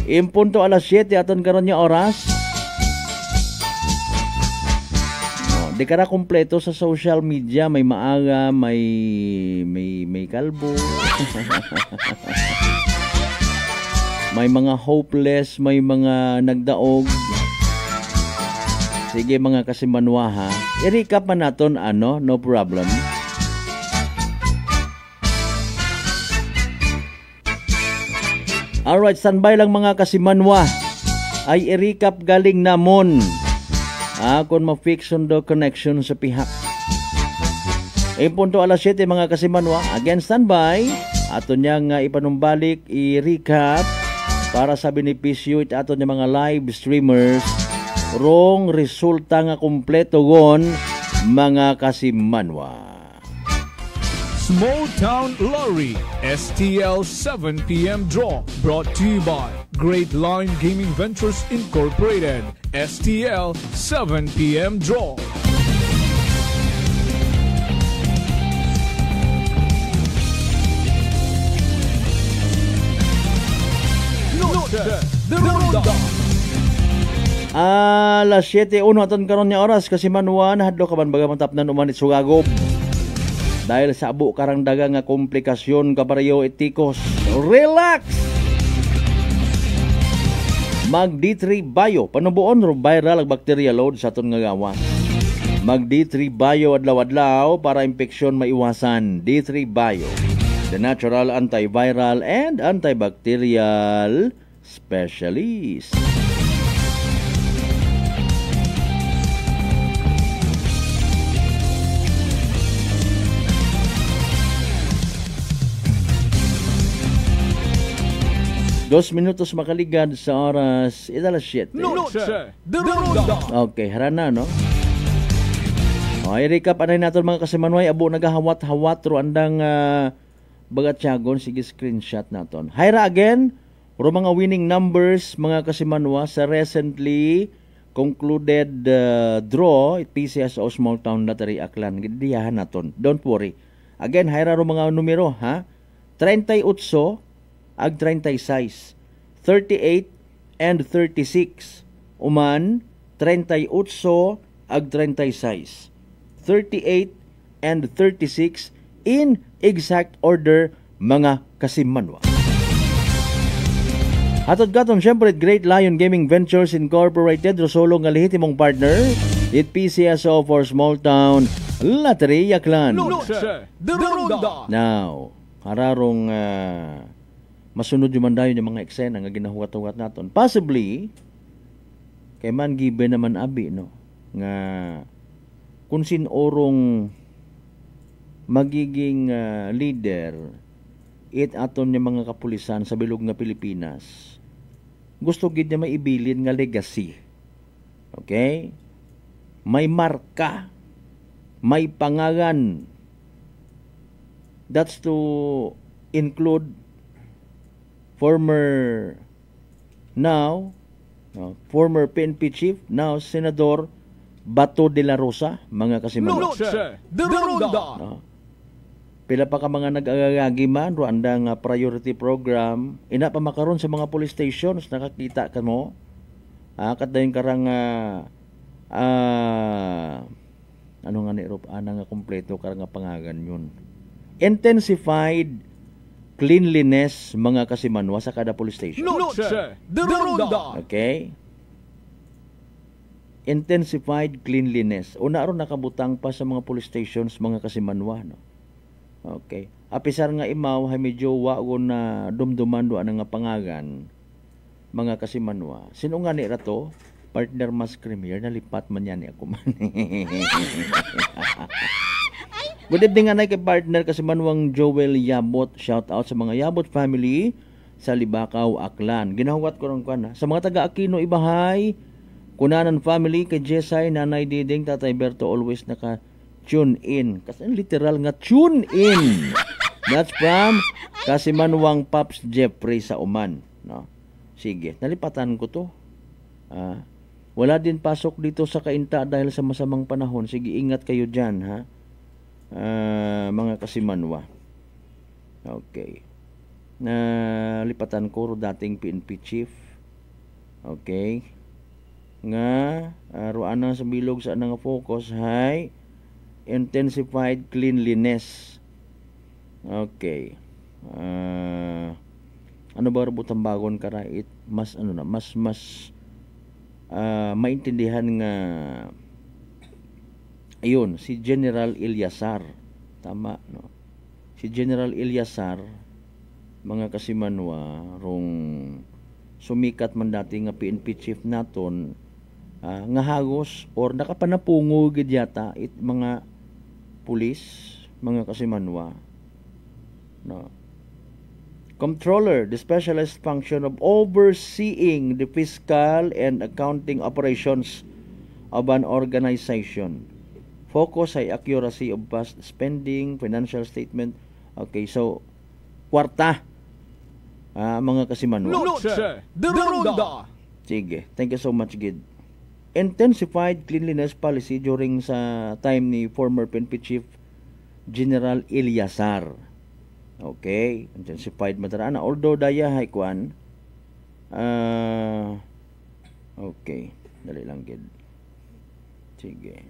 Impunto alas 7 aton karon nga oras. No, di kara kompleto sa social media, may maaga, may kalbo. May mga hopeless, may mga nagdaog. Sige mga kasimanwa ha. I-recap man naton ano, no problem. Alright, standby lang mga kasimanwa. Ay i-recap galing namon. Kung ma-fix on the connection sa pihak. Punto alas 7 mga kasimanwa. Again, standby. Ato niya nga ipanumbalik, i-recap para sa benepisyo it ato niya mga live streamers. Rong resulta nga kompleto gon mga kasimanwa. Small Town Lottery STL 7 p.m. draw brought to you by Great Line Gaming Ventures Incorporated. STL 7 p.m. draw. Noche de Ronda. Alas 7:01 aton karon nga oras kasi manuan hadlo ka man baga tapnan umanit sugagob. Dahil sa abo karang daga nga komplikasyon kapareho etikos. Relax. Mag D3 Bio panubuon ro viral ag bacteria load sa aton nga gawas. Mag D3 Bio adlaw-adlaw para impeksyon maiwasan. D3 Bio, the natural antiviral and antibacterial specialist. 2 minutos makaligad sa oras 7. Noche de Ronda. Okay, harana, no? Okay, recap anay natin mga kasimanway. Abo nagahawat-hawat ro andang bagatyagon. Sige, screenshot naton. Hayra again, ro mga winning numbers mga kasimanwa sa recently concluded draw PCSO Small Town Lottery Aklan. Gidiyahan naton. Don't worry. Again, hayra ro mga numero, ha? 38 ag 36, 38 and 36. Uman 38 ag 36, 38 and 36 in exact order mga kasimanwa. Hatod katon syempre Great Lion Gaming Ventures Incorporated Rosolo nga lehitimong partner it PCSO for Small Town Lottery Aklan. Noche de Ronda. Now, hararong masunod yung mandayon yung mga eksena nga ginahuwat-huwat naton. Possibly, kay man given naman abi, no? Nga, kung sinorong magiging leader, it aton yung mga kapulisan sa bilog nga Pilipinas, gusto gid niya maibilin nga legacy. Okay? May marka, may pangalan. That's to include former PNP chief, now Senador Bato de la Rosa, mga kasimanwa. Noche de Ronda. Pila pa ka mga nag-agagi man, Rwanda nga priority program, ina pa makaroon sa mga police stations, nakakita ka mo, kadayon karang ano nga ni Rob, nga kompleto karang pangagan yun. Intensified cleanliness mga kasimanwa sa kada police station. Noche de Ronda. Okay? Intensified cleanliness. Una ron nakabutang pa sa mga police stations mga kasimanwa, no? Okay. Apisar nga imaw hay medyo wagon na dumduman do nga pangagan mga kasimanwa. Sino nga ni rato? Partner Mas Premier nalipat man yan ni ako man. Good evening anay kay partner kasimanwang Joel Yabot. Shout out sa mga Yabot family sa Libakaw, Aklan. Ginahuwat ko ron kana. Sa mga taga Aquino Ibahay, Kunanan family kay Jesay, Nanay Diding, Tatay Berto always naka tune in. Kasi literal nga tune in. That's from kasimanwang Pops Jeffrey sa Oman, no? Sige, nalipatan ko to. Wala din pasok dito sa Kainta dahil sa masamang panahon. Sige, ingat kayo dyan, ha? Mga kasimanwa. Okay. Nalipatan ko dating PNP chief. Okay. Nga, ruana sa bilog sa nga focus, hay, intensified cleanliness. Okay. Ano ba rubutang bagon karait? Mas, maintindihan nga ayun, si General Ilyasar, tama, no? Si General Ilyasar, mga kasimanwa, rong sumikat man dati nga PNP chief naton, nga hagos or nakapanapungo gid yata it mga pulis, mga kasimanwa, no? Controller, the specialized function of overseeing the fiscal and accounting operations of an organization. Focus ay accuracy of past spending, financial statement. Okay, so kwarta, mga kasimanwa. Noche de Ronda. Sige, thank you so much, Gid. Intensified cleanliness policy during sa time ni former PNP Chief General Ilyasar. Okay, intensified matarana. Although daya haikwan, okay, dali lang, Gid. Sige.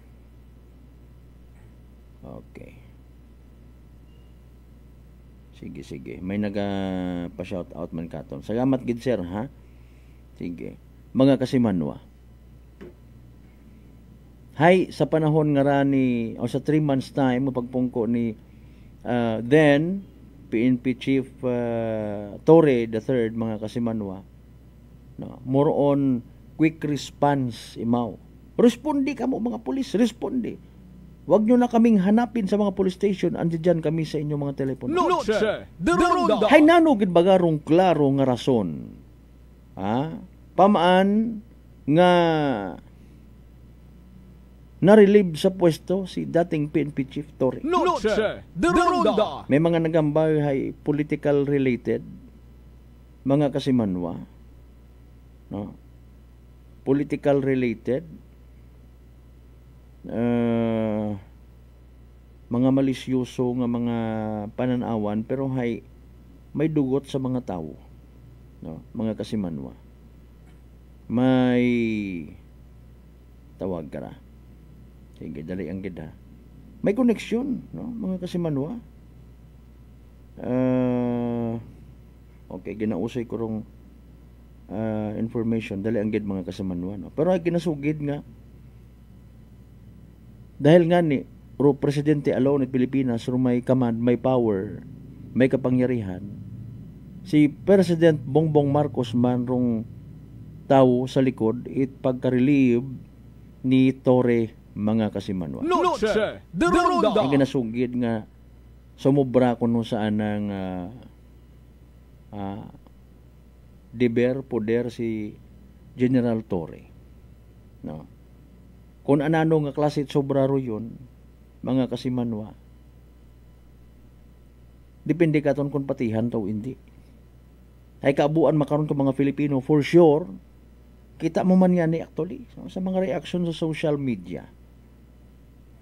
Okay. Sige. May pa-shout out man katon. Salamat gid sir, ha? Sige. Mga kasimanwa. Hay, sa panahon nga rani o sa 3 months time mapagpungko ni then PNP Chief Torre III, mga kasimanwa, no, more on quick response imaw. Respondi ka mo mga pulis, respondi. Huwag nyo na kaming hanapin sa mga police station, andiyan kami sa inyong mga telepono. Noche de Ronda. Hay nanugid bagarong klaro nga rason. Pamaan nga na-relieve sa pwesto si dating PNP Chief Torre. Noche de Ronda. May mga nagambay hay political related, mga kasimanwa. No? Political related, mga malisyoso nga mga pananawan, pero hay may dugot sa mga tao, no? Mga kasimanwa. May tawag ka ra. Sige, dali ang gid ha. May koneksyon, no? Mga kasimanwa. Okay, ginausay ko rong information, dali ang gid mga kasimanwa, no? Pero ay ginasugid nga dahil nga ni presidente alone at Pilipinas may command, may power, may kapangyarihan. Si President Bongbong Marcos man rong tao sa likod it pagka-relieve ni Torre, mga kasimanwa. Noche de Ronda. Ang ginasugid nga sumubra kuno sa anang poder si General Torre. No. Kung anano nga klase sobraro yun, mga kasimanwa, depende ka kung patihan to hindi. Ay kaabuan makaroon ka mga Filipino, for sure, kita mo man yan actually, sa mga reaction sa social media.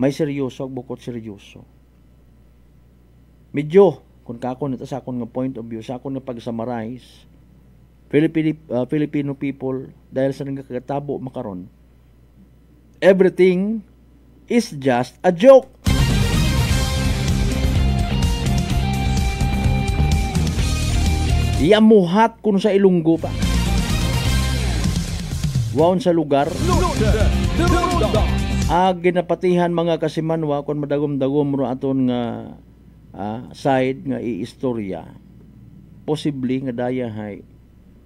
May seryoso, bukod seryoso. Medyo, kung kako nito sa akong nga point of view, sa akong nga pag-summarize, Filipino people, dahil sa nagkakatabo makaroon, everything is just a joke. Yamuhat kun sa Ilunggo pa. Waon sa lugar. Ginapatihan mga kasimanwa kun madagom-dagom ro aton nga side nga iistorya. Posible nga dayahay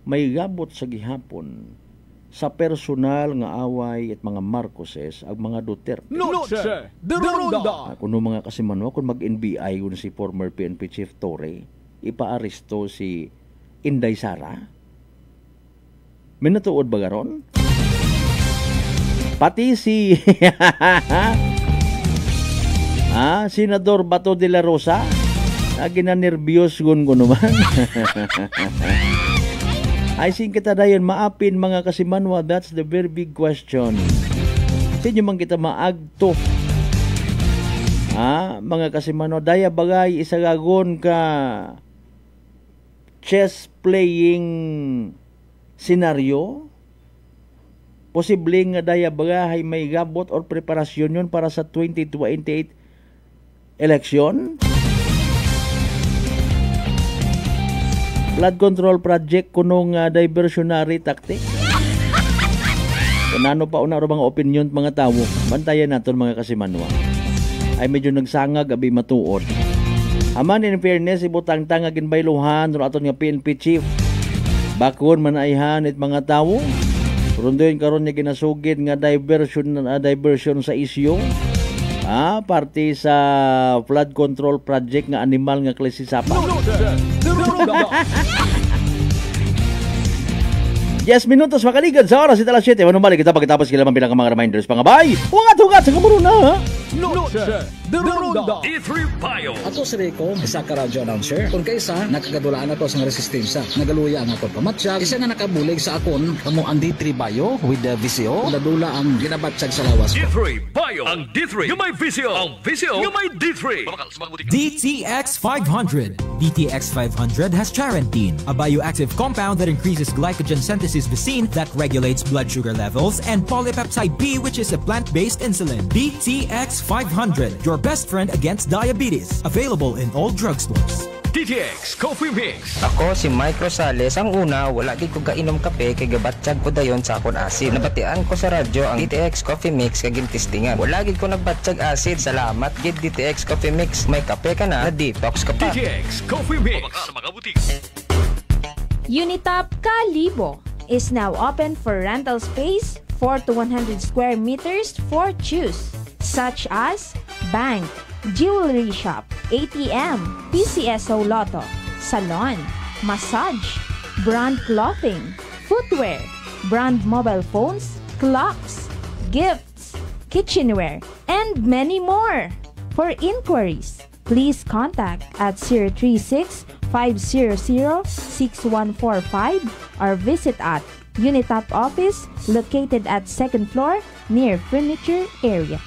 may gabot sa gihapon sa personal nga away at mga Marcoses ang mga Duterte. Noche de Ronda. Kuno mga kasimanwa kun mag-NBI kun si former PNP Chief Torre, ipaaresto si Inday Sara. Minatuod ba garon? Pati si Senador Bato de la Rosa, ginanervyos gun ko naman. I think kita dayon maapin mga kasimanwa, that's the very big question. Sa inyo man kita maagto. Mga kasimanwa, daya bagay isagagon ka chess playing scenario. Posible nga daya bagay may gabot or preparasyon yun para sa 2028 election. Flood control project kunong diversionary tactic. Kung ano pa una mga opinion mga tao, bantayan naton mga kasimanwa. Ay medyo nagsangag abi matuod. Aman in fairness ibutang tanga ginbayluhan ro aton nga PNP chief. Bakon manaihan it mga tao. Rundoy karon niya ginasugid nga diversion sa isyu. Parte sa flood control project nga animal nga klase sapa. 10 minutos makaligad sa oras ita 7. Manong balik kita pagkatapos kailangan bilang mga reminders pangabay. Hugat-hugat sa kamuruna. Noche de Ronda. D3 Bio. Ato si Rico, isa ka radio announcer. Kung kaysa, nakagadulaan ako sa resistensya. Nagaluya ang akon pamatsyag. Isa nga nakabulig sa akon, kamo ang D3 Bio with the VCO. Nadula ang ginabatsyag sa lawas ko. D3 Bio. Ang D3 yung may VCO. Ang VCO yung may D3. DTX 500. DTX 500 has charantine, a bioactive compound that increases glycogen synthesis vacine that regulates blood sugar levels, and polypeptide B, which is a plant-based insulin. DTX 500, your best friend against diabetes. Available in all drugstores. DTX Coffee Mix. Ako si Mike Rosales. Ang una, wala gid ko kainom kape kay gabatsyag ko dayon sa akon acid. Nabatian ko sa radyo ang DTX Coffee Mix kay gintistingan. Wala gid ko nagbatsyag acid. Salamat gid DTX Coffee Mix. May kape ka na detox ka pa. DTX Coffee Mix. Sa mga butik. Unitop Kalibo is now open for rental space 4 to 100 square meters for choose, such as bank, jewelry shop, ATM, PCSO Lotto, salon, massage, brand clothing, footwear, brand mobile phones, clocks, gifts, kitchenware, and many more. For inquiries, please contact at 036-500-6145 or visit at Unitap office located at 2nd floor near furniture area.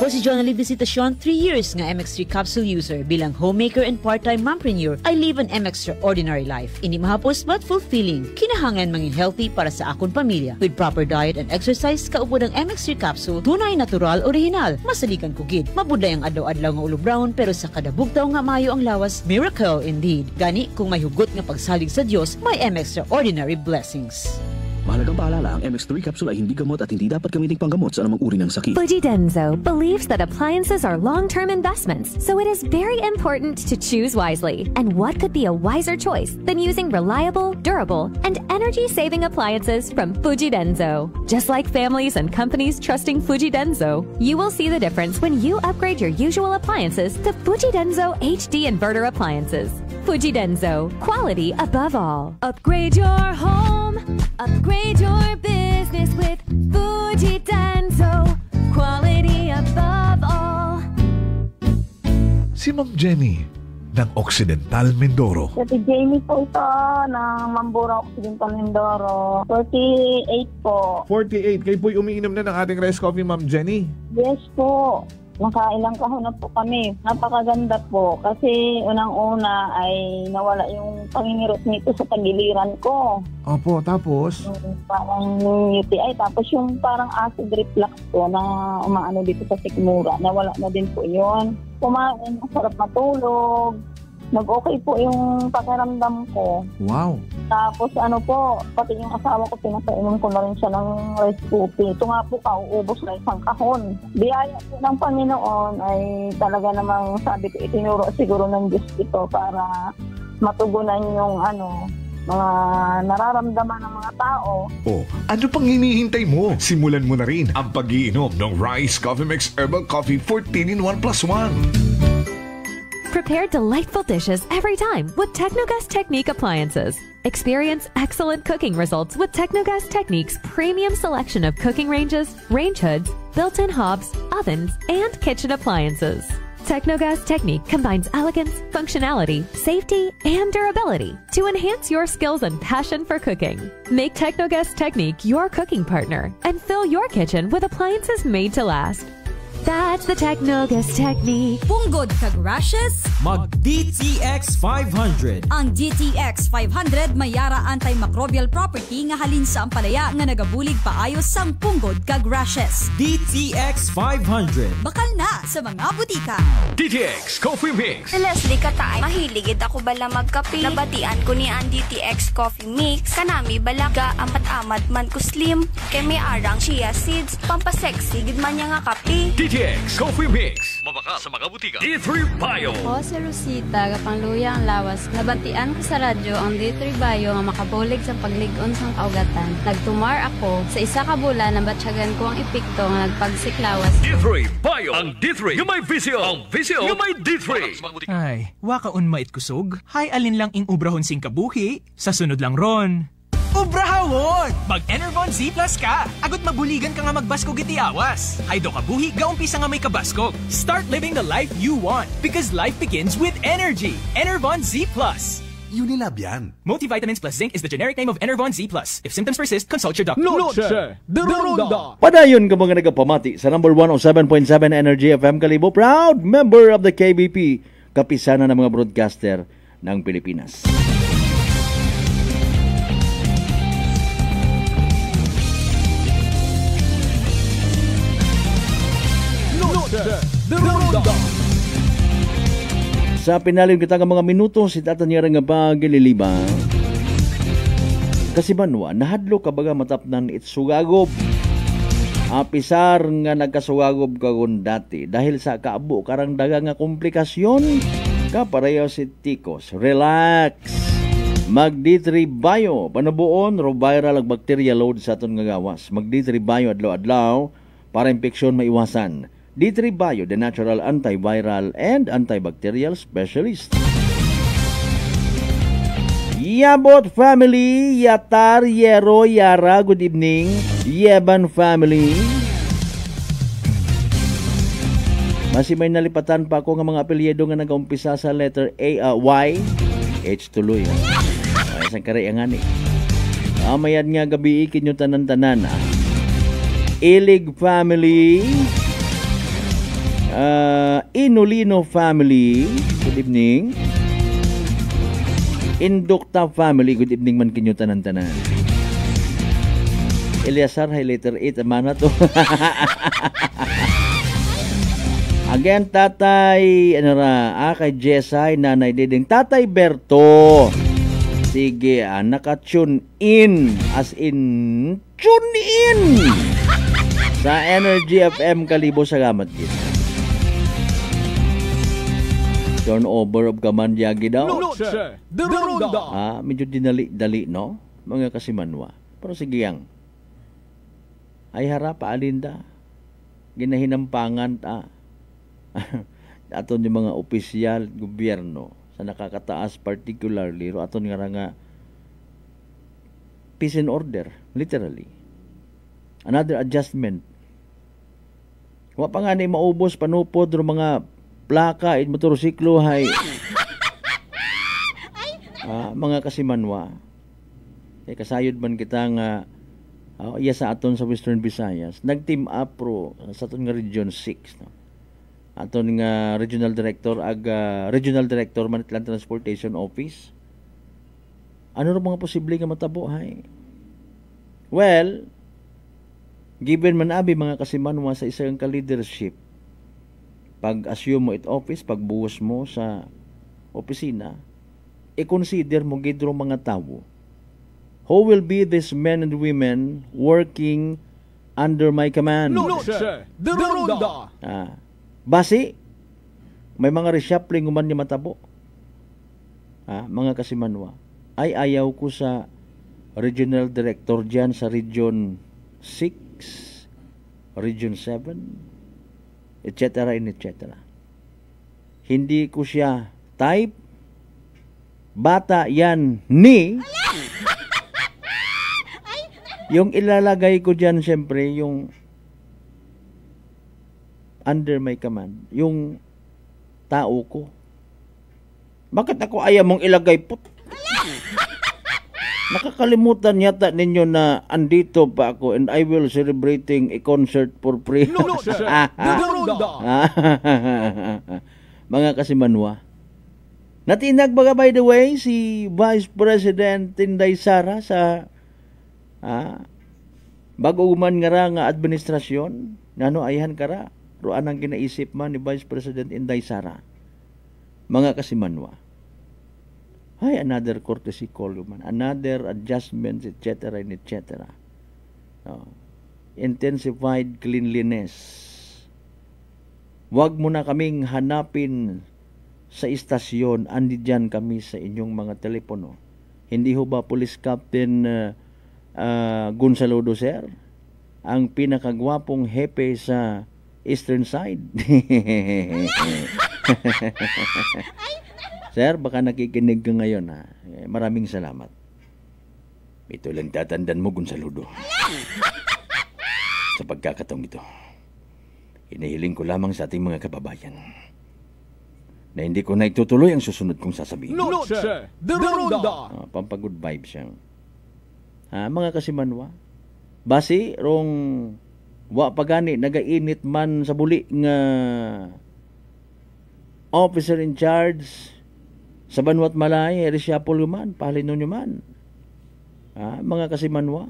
Ako si Jonali Visitacion, 3 years nga MX3 capsule user. Bilang homemaker and part-time mompreneur, I live an extraordinary life. Ini mahapos but fulfilling. Kinahanglan mangin healthy para sa akong pamilya. With proper diet and exercise, kaupod ang MX3 capsule, tunay, natural, original. Masalikan kugid. Mabuday ang adlaw-adlaw nga ulo brown, pero sa kada bugtaw nga mayo ang lawas, miracle indeed. Gani, kung may hugot nga pagsalig sa Dios, may extraordinary blessings. Mahalagang paalala, ang MX3 capsule ay hindi gamot at hindi dapat gamiting panggamot sa anumang uri ng sakit. Fujidenzo believes that appliances are long-term investments, so it is very important to choose wisely. And what could be a wiser choice than using reliable, durable, and energy-saving appliances from Fujidenzo? Just like families and companies trusting Fujidenzo, you will see the difference when you upgrade your usual appliances to Fujidenzo HD inverter appliances. Fujidenzo, quality above all. Upgrade your home, upgrade your business with Fujidenzo, quality above all. Si Ma'am Jenny ng Occidental Mindoro. Si Jamie po ito ng Mambura Occidental Mindoro. 48 po. 48. Kayo po'y umiinom na ng ating rice coffee, Ma'am Jenny? Yes po. Nakailang kahon na po kami. Napakaganda po kasi unang-una ay nawala yung pangingirot nito sa tagiliran ko. Opo, tapos? Parang UTI. Tapos yung parang acid reflux po na umaano dito sa sikmura. Nawala na din po yun. Kumain, masarap matulog. Nag-okay po yung pakiramdam ko. Wow. Tapos ano po, pati yung asawa ko, pinapainom ko na rin siya ng rice coffee. Ito nga po, kauubos na isang kahon. Biyaya po ng Panginoon ay talaga namang sabi ko, itinuro siguro ng Diyos ito para matugunan yung mga nararamdaman ng mga tao. Oh, ano pang hinihintay mo? Simulan mo na rin ang pag-iinom ng Rice Coffee Mix Herbal Coffee 14 in 1+1. Prepare delightful dishes every time with Technogas Technique appliances. Experience excellent cooking results with Technogas Technique's premium selection of cooking ranges, range hoods, built-in hobs, ovens, and kitchen appliances. Technogas Technique combines elegance, functionality, safety, and durability to enhance your skills and passion for cooking. Make Technogas Technique your cooking partner and fill your kitchen with appliances made to last. That's the Technogas Technique. Punggod kag rashes? Mag DTX 500. Ang DTX 500 mayara antimicrobial property nga halin sa ampalaya nga nagabulig paayos sang punggod kag rashes. DTX 500. Bakal na sa mga butika. DTX Coffee Mix. Si Leslie Katay, mahiligid ako bala magkape. Nabatian ko ni ang DTX Coffee Mix. Kanami balaga amat-amat man ko slim. Kay may arang chia seeds. Pampasexy gid man niya nga kape. DTX Coffee Mix. Mabaka sa mga butika. D3 Bio. Ako si Rosita, kapangluya ang lawas. Nabatian ko sa radyo ang D3 Bio nga makabulig sa pagligon sang kaugatan. Nagtumar ako. Sa isa ka bulan, nabatsyagan ko ang epekto nga nagpagsiklawas. D3 Bio. Ang D3 yung may visyo. Ang visyo yung may D3. Ay, wakaon mait kusog. Hay alin lang ing ubrahon sing kabuhi. Sa sunod lang ron. Ubrahawon! Mag-Enervon Z Plus ka! Agot mabuligan ka nga magbaskog iti awas. Hay do kabuhi, gaumpisa nga may kabaskog. Start living the life you want because life begins with energy. Enervon Z Plus. Unilab yan. Multivitamins plus zinc is the generic name of Enervon Z Plus. If symptoms persist, consult your doctor. Noche de Ronda. Padayon ka mga nagapamati sa number 107.7 Energy FM Kalibo. Proud member of the KBP. Kapisana ng mga broadcaster ng Pilipinas. Sa pinalim kita nga mga minuto si tatanyara nga pagililiba. Kasi banwa, nahadlo ka baga matapnan itsugagob. Apisar nga nagkasugagob kagon dati dahil sa kaabo karang daga nga komplikasyon. Kapareho si Tikos. Relax. Mag D3 Bio. Panabuon, ro viral ang bacteria load sa aton nga gawas. Mag D3 Bio adlaw-adlaw para impeksyon maiwasan. D3 Bio, the natural antiviral and antibacterial specialist. Yabot family, Yatar, Yero, Yara, good evening. Yeban family. Masi may nalipatan pa ako ng mga apelyido nga nag-umpisa sa letter A, Y, H tuloy. Ay, isang karayangan eh. Mayan nga gabi ikin yung tanan-tanan. Ilig family. Inulino family. Good evening. Indukta family. Good evening man kinyo tanan-tanan. Eliasar, hay letter 8. Amana to. Again, tatay, kay Jessay, nanay Diding. Tatay Berto. Sige, naka-tune in. As in, tune in! Sa Energy FM Kalibo sa gamat kita. Turn over of kaman yagi daw. Medyo dinali-dali, no? Mga kasimanwa. Pero sige yang. Ay harap, alinda. Ginahinampangan, aton yung mga opisyal, gobyerno, sa nakakataas particularly, aton nga peace and order, literally. Another adjustment. Wa pa nga ni maubos, panupod, mga plaka, motorsiklo, hay. Mga kasimanwa. Kasayod man kita nga, iya sa aton sa Western Visayas, nag-team up sa aton nga Region 6, no? Aton nga Regional Director Manitlan Transportation Office. Ano ro mga posible nga matabo hay? Well, given man abi mga kasimanwa sa isang ka-leadership, pag assume mo it office, pag buhos mo sa opisina, i-consider mo gidro mga tawo. Who will be these men and women working under my command? Basi, may mga reshuffling uman ni matabo. Mga kasimanwa. Ay ayaw ko sa regional director dyan sa Region 6, Region 7, etc. etc. Hindi ko siya type. Bata yan ni. Yung ilalagay ko dyan, siyempre, yung under my command, yung tao ko. Bakit ako ayaw mong ilagay po? Nakakalimutan yata ninyo na andito pa ako and I will celebrating a concert for free. Mga kasimanwa. Natinag baga by the way si Vice President Inday Sara sa bago-uman nga administrasyon. Nano ayhan kara? Roan ang ginaisip man ni Vice President Inday Sara. Mga kasimanwa. Ay, another courtesy call man. Another adjustments, etc. etc. Intensified cleanliness. Huwag mo na kaming hanapin sa istasyon. Andi dyan kami sa inyong mga telepono. Hindi ho ba Police Captain Gonzalo Doser ang pinakagwapong hepe sa Eastern Side? Sir, baka nakikinig ka ngayon ha. Maraming salamat. Ito lang tatandaan mo, Gonzalo. Sa pagkakataong ito, hinihiling ko lamang sa ating mga kababayan na hindi ko na itutuloy ang susunod kong sasabihin. Pampagood vibes siya. Mga kasimanwa, basi rong wa pagani nagainit man sa buli nga officer in charge sa Banwat Malay, reshuffle man, pahalinon nyo man. Mga kasimanwa,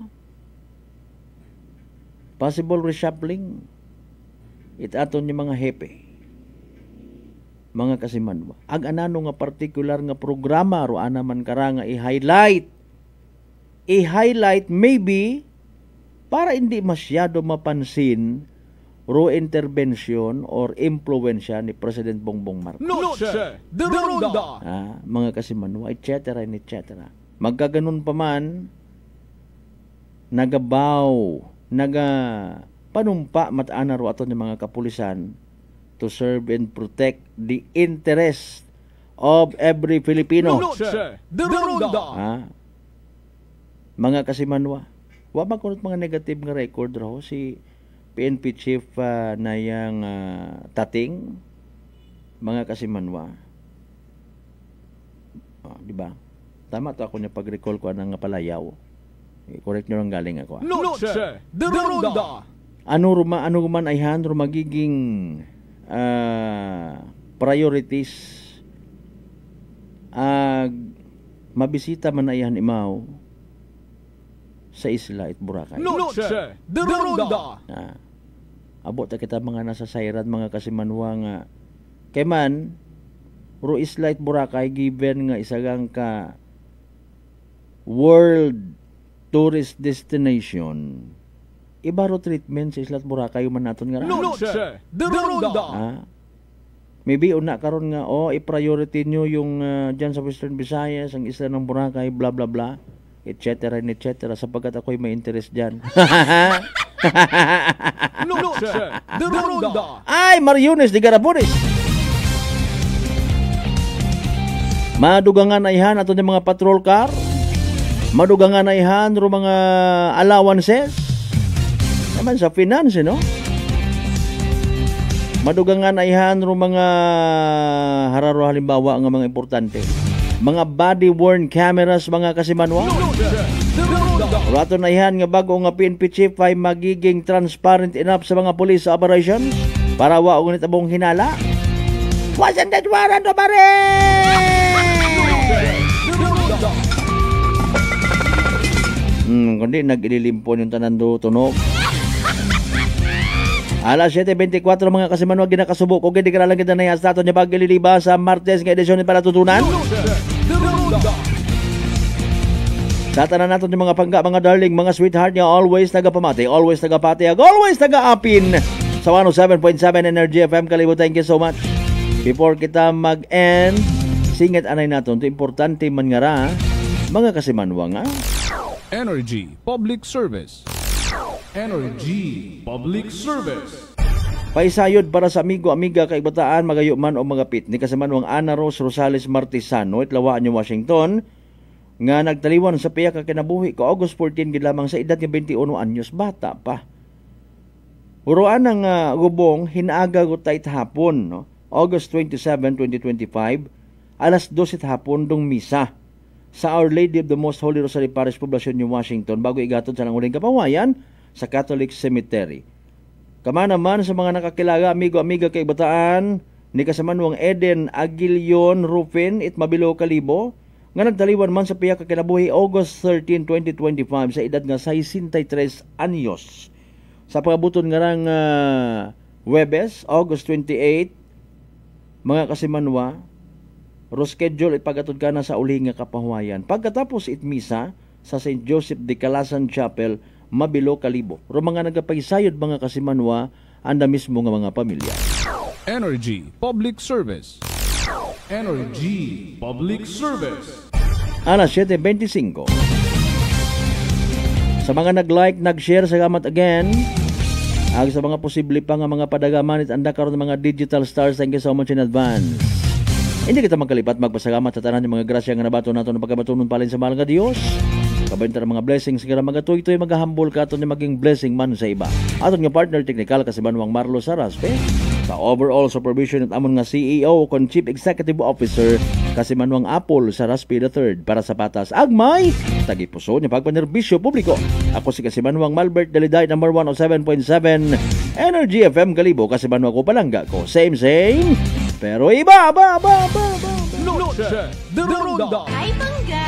possible reshuffling, itaton yung mga hepe. Mga kasimanwa, ag-anano nga particular nga programa roan naman kara nga i-highlight maybe para hindi masyado mapansin ro intervention or impluensya ni President Bongbong Marcos. Mga kasimanwa, etc. etc. Magkaganon pa man, nagabaw, panumpa mataana ro aton yung mga kapulisan to serve and protect the interest of every Filipino. Mga kasimanwa, wa makunot mga negative nga record raw si PNP Chief na yang Tating, mga kasimanwa. Di ba? Tama to ako niya pag-recall ko anang palayaw. Correct nyo lang galing ako. Ano man ay handro magiging priorities mabisita man na iyan imaw sa isla at Boracay. Abot na kita mga nasa Sayrad, mga kasimanwa nga kay man ro isla at Boracay given nga isagang ka world tourist destination, iba ro treatment sa isla at Boracay man naton nga maybe una karon nga i-priority nyo yung dyan sa Western Visayas, ang isla ng Boracay, bla bla bla, etc. sapagkat ako'y may interest dyan. Ay, Mariones de Garapones. Madugangan ayhan ato ng mga patrol car, madugangan ayhan ro mga allowances naman sa finance, no? Madugangan ayhan ro mga hararo halimbawa nga mga importante, mga body worn cameras, mga kasimanwa. Rato na ayhan nga bago nga PNP chief ay magiging transparent enough sa mga police operations para wa og nitabong hinala. Wasn't that warrant o pare? Kundi nag-ililimpon yung tanan do tunog. Alas 7:24 mga kasimanwa, ginakasubok o gindi karalang kita na yastato niya pag-ililiba sa Martes nga edisyon ni Palatutunan. Sa tanan natin yung mga pangga, mga darling, mga sweetheart niya, always tagapamati, always tagapatiag, always taga-apin sa 107.7 Energy FM. Kalibo, thank you so much. Before kita mag-end, singit anay natin, ito importante man nga ra, mga kasimanwa nga. Energy Public Service. Energy Public Service. Paisayod para sa amigo-amiga kay bataan, magayo man o mga pit ni kasimanwang Ana Rose Rosales Martisano itlawaan niyo Washington nga nagtaliwan sa piya ka kinabuhi ko August 14 gid lamang sa edad nga 21 anyos, bata pa. Uruan ng gubong hinaaga ko tayt hapon, no? August 27, 2025, alas 12 hapon dong misa sa Our Lady of the Most Holy Rosary Parish, Poblacion New Washington, bago igatod sa nanguling kapawayan sa Catholic Cemetery. Kama naman sa mga nakakilaga, amigo-amiga kay bataan, ni kasamanwang Eden Aguilion Rufin it Mabilo Kalibo, nga nagtaliwan man sa piya ka kinabuhi August 13, 2025 sa edad nga 63 anyos. Sa pangabuton nga rang Webes, August 28, mga kasimanwa, schedule ipagatod ka na sa uli nga kapahuayan. Pagkatapos itmisa sa St. Joseph de Calasan Chapel, Mabilo Kalibo. Ro mga nagapaysayod mga kasimanwa, anda mismo nga mga pamilya. Energy Public Service. Energy Public Service. Alas 7:25. Sa mga nag-like, nag-share, salamat again. Ag sa mga posible pa nga mga padagaman at anda karon mga digital stars, thank you so much in advance. Hindi kita magkalipat magpasalamat sa tanan ng mga grasya nga nabato nato ng pagkabatunon palin sa mahal nga Dios. Kabenta ng mga blessings nga magatuy-tuy magahambol ka aton ni maging blessing man sa iba. Aton nga partner technical kasimanwang Marlo Saraspe. Sa overall supervision at amon nga CEO kon Chief Executive Officer kasimanwang Apple Saraspe III para sa patas agmay tagipuso ni pagpanerbisyo publiko. Ako si kasimanwang Malbert Daliday, number 107.7 Energy FM Kalibo. Kasimanwang ko palangga ko same pero iba. Hi, Mangga!